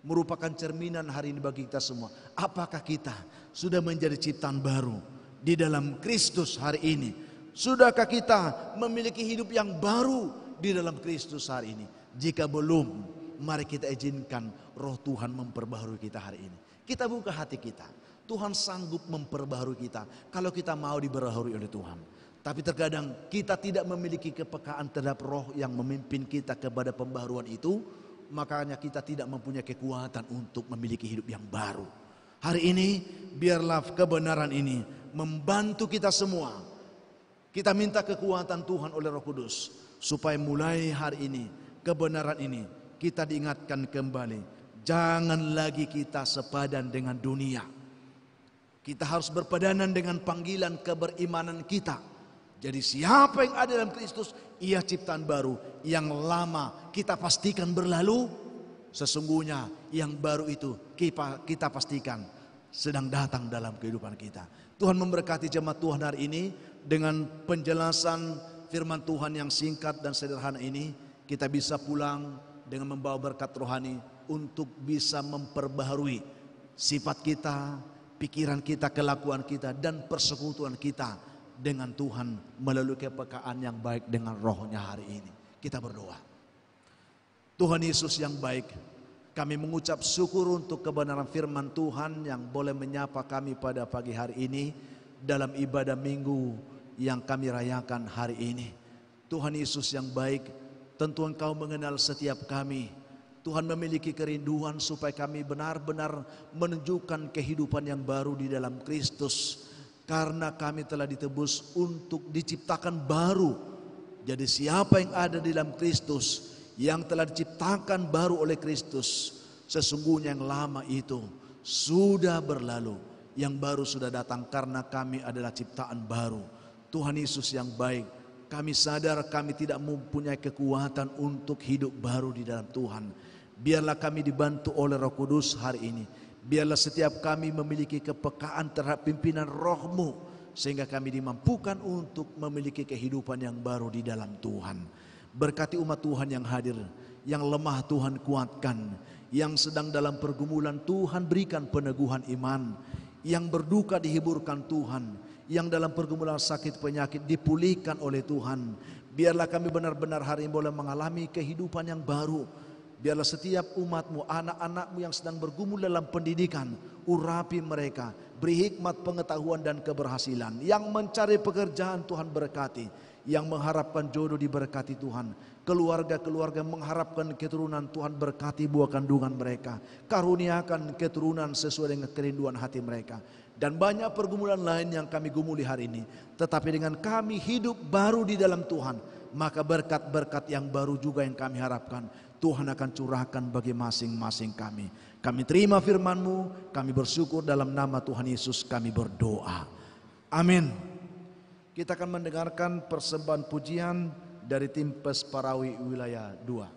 D: merupakan cerminan hari ini bagi kita semua. Apakah kita sudah menjadi ciptaan baru di dalam Kristus hari ini? Sudahkah kita memiliki hidup yang baru di dalam Kristus hari ini? Jika belum, mari kita izinkan Roh Tuhan memperbaharui kita hari ini. Kita buka hati kita. Tuhan sanggup memperbaharui kita kalau kita mau diperbaharui oleh Tuhan. Tapi terkadang kita tidak memiliki kepekaan terhadap roh yang memimpin kita kepada pembaharuan itu. Makanya kita tidak mempunyai kekuatan untuk memiliki hidup yang baru. Hari ini biarlah kebenaran ini membantu kita semua. Kita minta kekuatan Tuhan oleh Roh Kudus. Supaya mulai hari ini, kebenaran ini kita diingatkan kembali. Jangan lagi kita sepadan dengan dunia. Kita harus berpadanan dengan panggilan keberimanan kita. Jadi siapa yang ada dalam Kristus, ia ciptaan baru. Yang lama kita pastikan berlalu. Sesungguhnya yang baru itu kita pastikan sedang datang dalam kehidupan kita. Tuhan memberkati jemaat Tuhan hari ini. Dengan penjelasan firman Tuhan yang singkat dan sederhana ini, kita bisa pulang dengan membawa berkat rohani untuk bisa memperbaharui sifat kita, pikiran kita, kelakuan kita, dan persekutuan kita dengan Tuhan melalui kepekaan yang baik dengan rohnya hari ini. Kita berdoa. Tuhan Yesus yang baik, kami mengucap syukur untuk kebenaran firman Tuhan yang boleh menyapa kami pada pagi hari ini dalam ibadah minggu yang kami rayakan hari ini. Tuhan Yesus yang baik, tentu Engkau mengenal setiap kami. Tuhan memiliki kerinduan supaya kami benar-benar menunjukkan kehidupan yang baru di dalam Kristus. Karena kami telah ditebus untuk diciptakan baru. Jadi siapa yang ada di dalam Kristus, yang telah diciptakan baru oleh Kristus, sesungguhnya yang lama itu sudah berlalu, yang baru sudah datang karena kami adalah ciptaan baru. Tuhan Yesus yang baik, kami sadar kami tidak mempunyai kekuatan untuk hidup baru di dalam Tuhan. Biarlah kami dibantu oleh Roh Kudus hari ini. Biarlah setiap kami memiliki kepekaan terhadap pimpinan Roh-Mu, sehingga kami dimampukan untuk memiliki kehidupan yang baru di dalam Tuhan. Berkati umat Tuhan yang hadir, yang lemah Tuhan kuatkan, yang sedang dalam pergumulan Tuhan berikan peneguhan iman, yang berduka dihiburkan Tuhan, yang dalam pergumulan sakit penyakit dipulihkan oleh Tuhan. Biarlah kami benar-benar hari ini boleh mengalami kehidupan yang baru. Biarlah setiap umat-Mu, anak-anak-Mu yang sedang bergumul dalam pendidikan, urapi mereka, beri hikmat, pengetahuan dan keberhasilan. Yang mencari pekerjaan Tuhan berkati, yang mengharapkan jodoh diberkati Tuhan. Keluarga-keluarga mengharapkan keturunan, Tuhan berkati buah kandungan mereka. Karuniakan keturunan sesuai dengan kerinduan hati mereka. Dan banyak pergumulan lain yang kami gumuli hari ini. Tetapi dengan kami hidup baru di dalam Tuhan, maka berkat-berkat yang baru juga yang kami harapkan Tuhan akan curahkan bagi masing-masing kami. Kami terima firman-Mu, kami bersyukur dalam nama Tuhan Yesus kami berdoa. Amin. Kita akan mendengarkan persembahan pujian dari tim Pesparawi wilayah 2.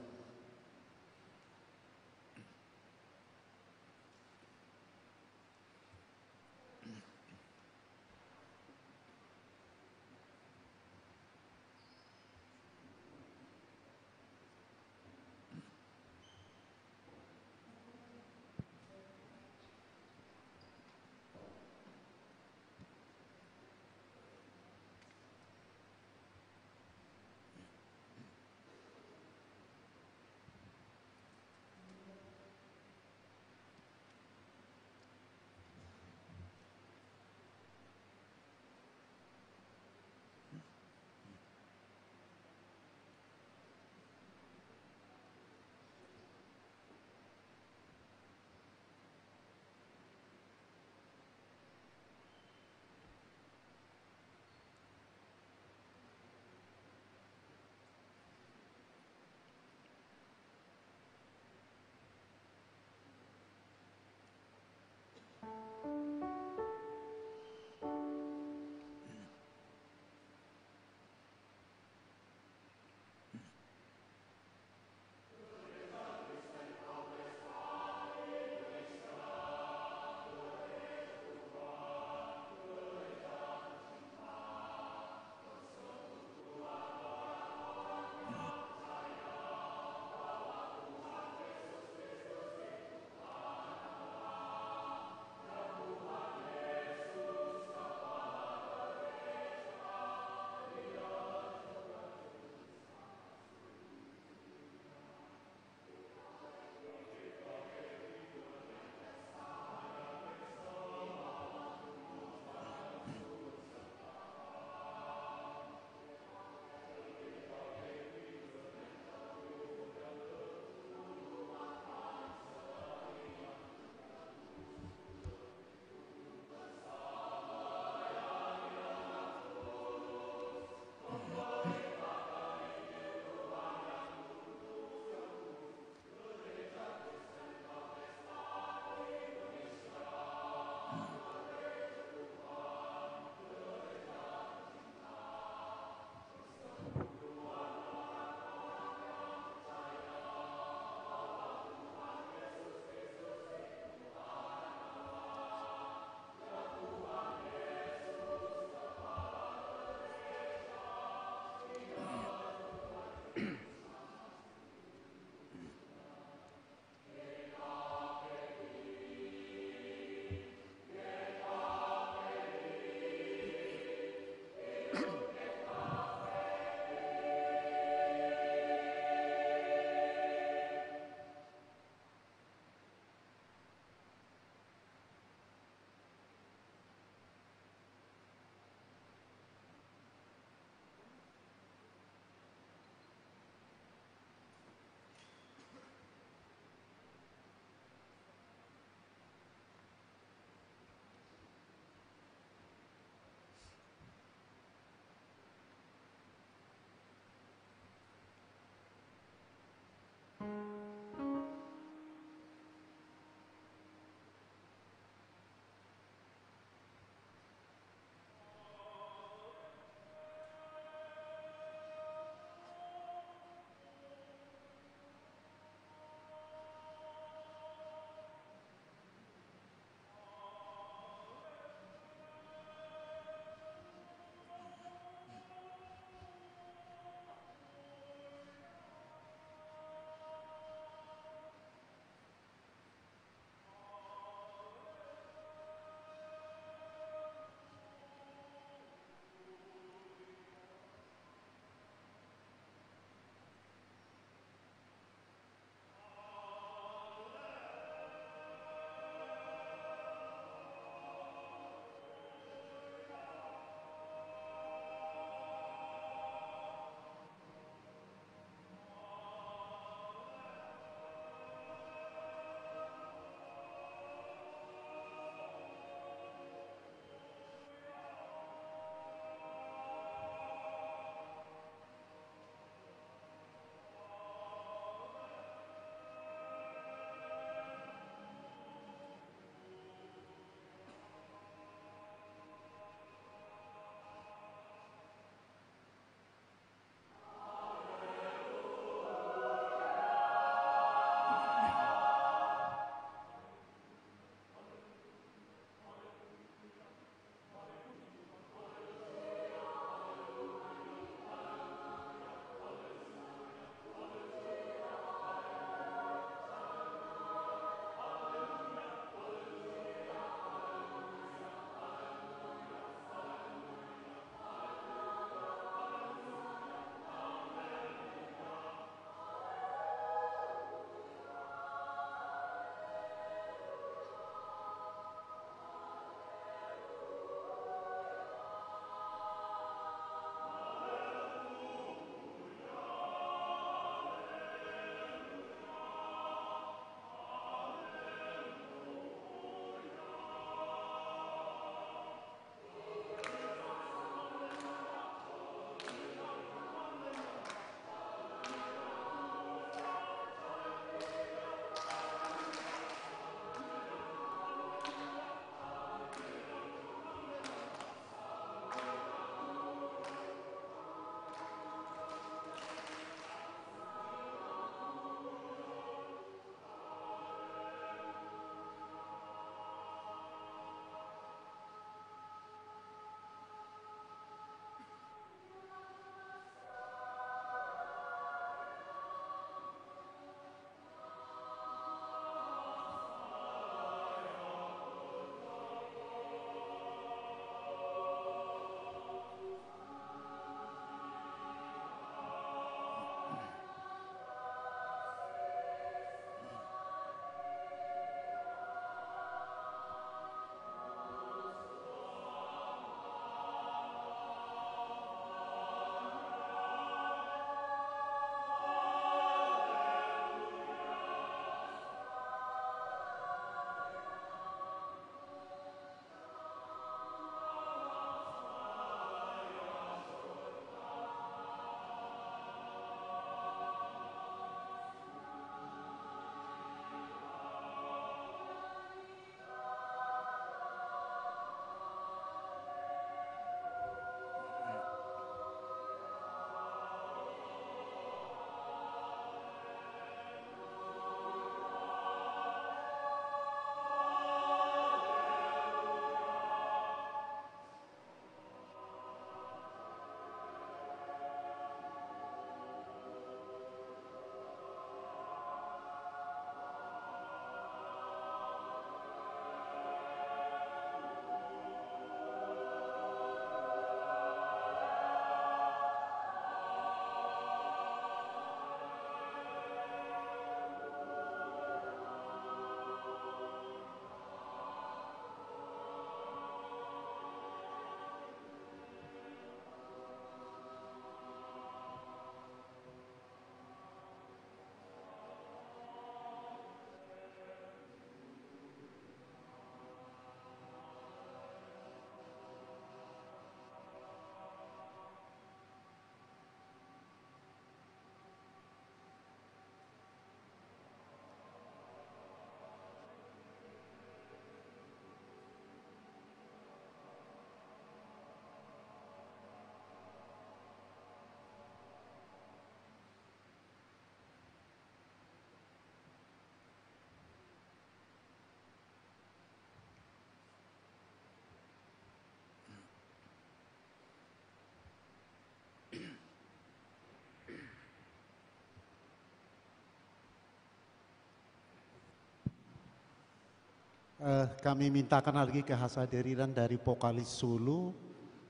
E: Kami mintakan lagi kehadiran dari vokalis Sulu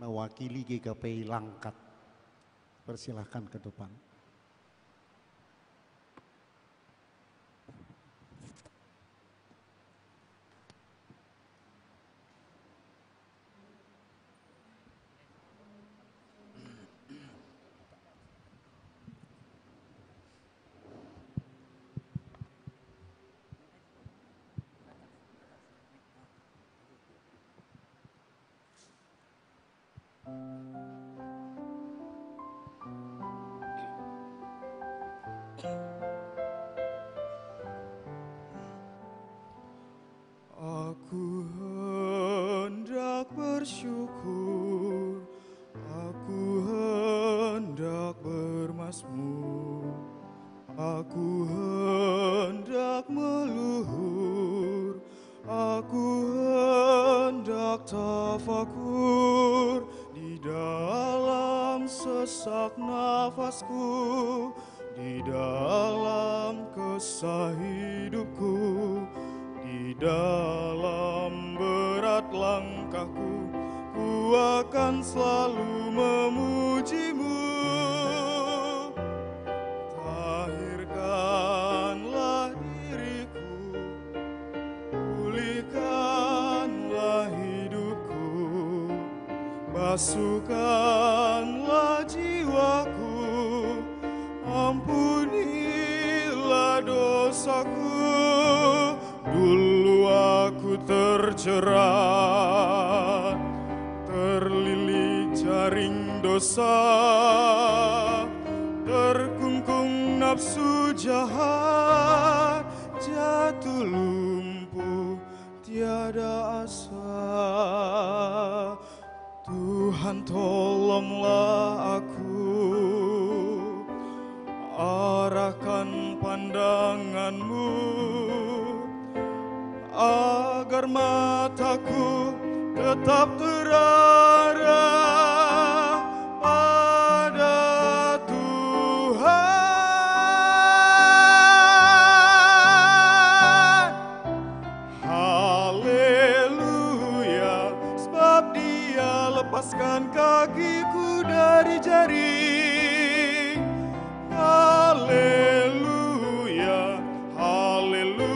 E: mewakili GKPI Langkat. Persilahkan ke depan.
B: Aku hendak bersyukur, aku hendak bermazmur, aku hendak meluhur, aku hendak tafakur di dalam sesak nafasku, di dalam kesah hidupku. Di dalam berat langkahku, ku akan selalu memujimu. Tahirkanlah diriku, pulihkanlah hidupku, basuhkanlah jiwaku, ampunilah dosaku. Dulu aku terjerat, terlilit jaring dosa, terkungkung nafsu jahat, jatuh lumpuh tiada asa. Tuhan tolonglah aku, arahkan pandangan-Mu agar mataku tetap terarah pada Tuhan. Haleluya, sebab Dia lepaskan kakiku dari jaring. Haleluya, haleluya.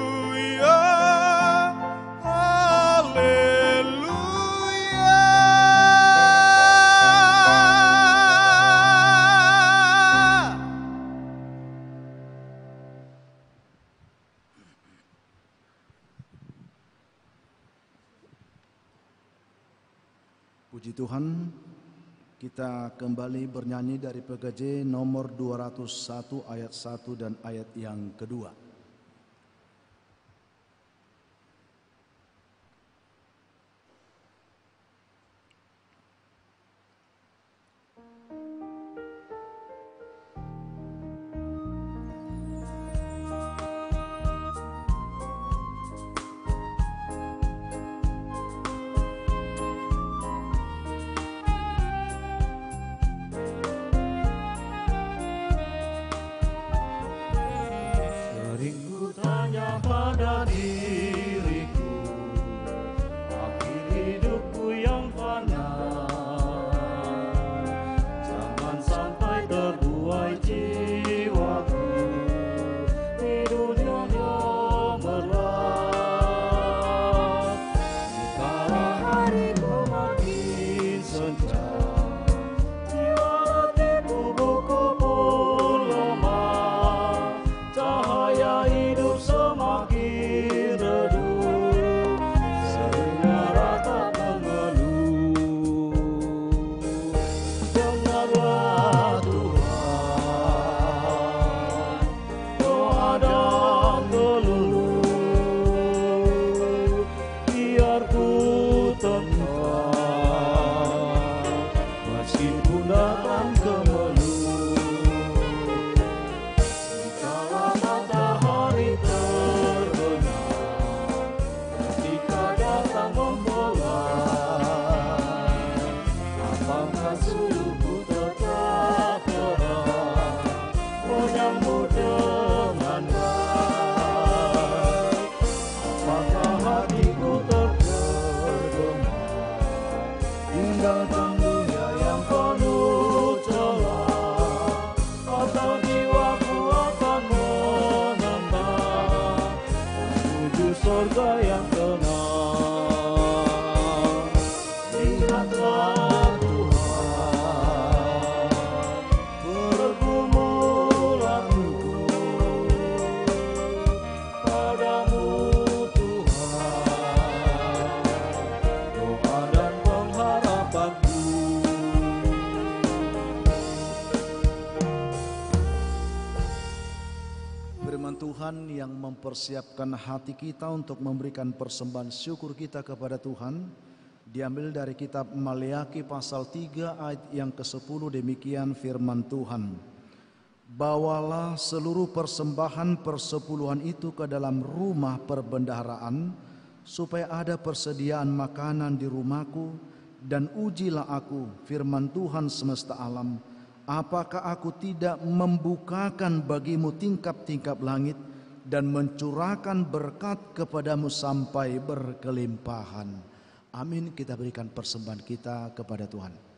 D: Puji Tuhan, kita kembali bernyanyi dari PGJ nomor 201 ayat 1 dan ayat yang kedua.
B: Hatiku
D: yang mempersiapkan hati kita untuk memberikan persembahan syukur kita kepada Tuhan diambil dari kitab Maleakhi pasal 3 ayat yang ke-10. Demikian firman Tuhan. Bawalah seluruh persembahan persepuluhan itu ke dalam rumah perbendaharaan, supaya ada persediaan makanan di rumahku, dan ujilah aku, firman Tuhan semesta alam, apakah aku tidak membukakan bagimu tingkap-tingkap langit dan mencurahkan berkat kepadamu sampai berkelimpahan. Amin. Kita berikan persembahan kita kepada Tuhan.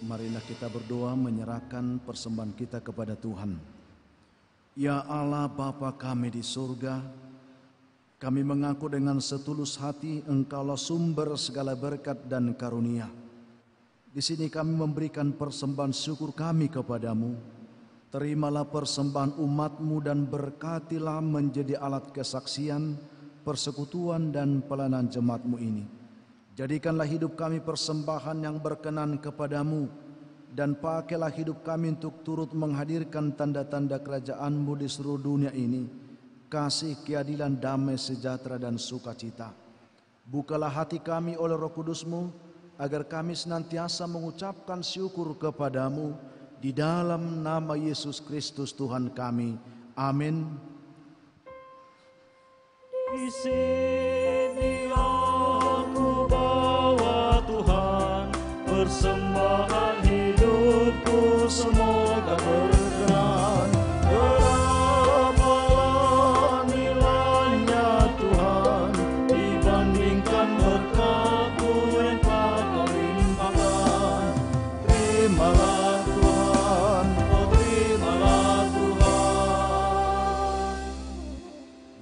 D: Marilah kita berdoa menyerahkan persembahan kita kepada Tuhan. Ya Allah Bapa kami di surga, kami mengaku dengan setulus hati Engkaulah sumber segala berkat dan karunia. Di sini kami memberikan persembahan syukur kami kepadamu. Terimalah persembahan umat-Mu dan berkatilah menjadi alat kesaksian, persekutuan dan pelayanan jemaat-Mu ini. Jadikanlah hidup kami persembahan yang berkenan kepadamu, dan pakailah hidup kami untuk turut menghadirkan tanda-tanda kerajaan-Mu di seluruh dunia ini, kasih, keadilan, damai, sejahtera dan sukacita. Bukalah hati kami oleh Roh Kudus-Mu, agar kami senantiasa mengucapkan syukur kepadamu, di dalam nama Yesus Kristus Tuhan kami. Amin.
C: Di sini aku bawa Tuhan, persembahan hidupku semoga berkenan. Berapalah nilainya Tuhan dibandingkan berkat-Mu yang telah Kau limpahkan. Terimalah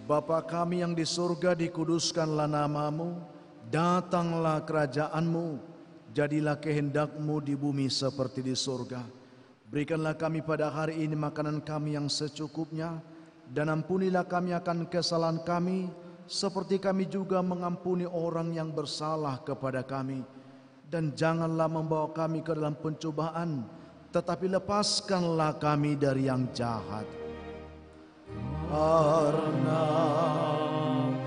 D: Bapa kami yang di surga, dikuduskanlah nama-Mu, datanglah kerajaan-Mu, jadilah kehendak-Mu di bumi seperti di surga. Berikanlah kami pada hari ini makanan kami yang secukupnya, dan ampunilah kami akan kesalahan kami, seperti kami juga mengampuni orang yang bersalah kepada kami. Dan janganlah membawa kami ke dalam pencobaan, tetapi lepaskanlah kami dari yang jahat. Karena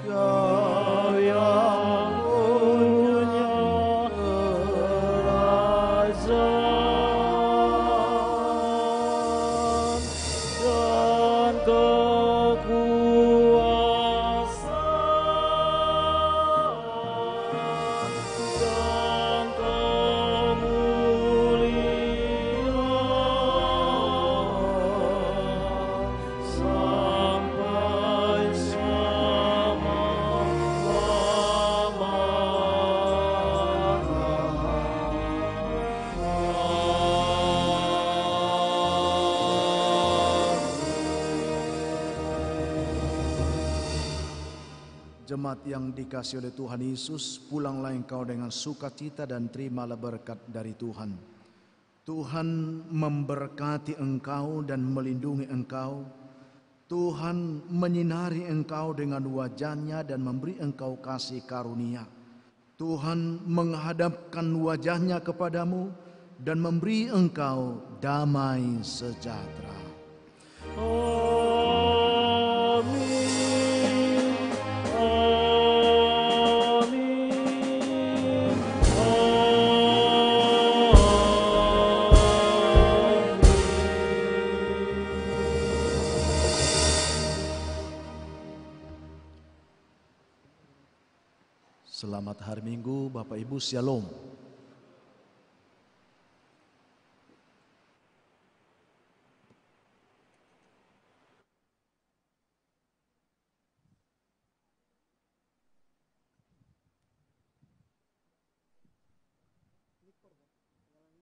D: Kau yang punya kerajaan dan kekuasaan dan kemuliaan sampai Jemaat yang dikasihi oleh Tuhan Yesus, pulanglah engkau dengan sukacita dan terimalah berkat dari Tuhan. Tuhan memberkati engkau dan melindungi engkau. Tuhan menyinari engkau dengan wajah-Nya dan memberi engkau kasih karunia. Tuhan menghadapkan wajah-Nya kepadamu dan memberi engkau damai sejahtera. Selamat hari Minggu, Bapak Ibu, Shalom.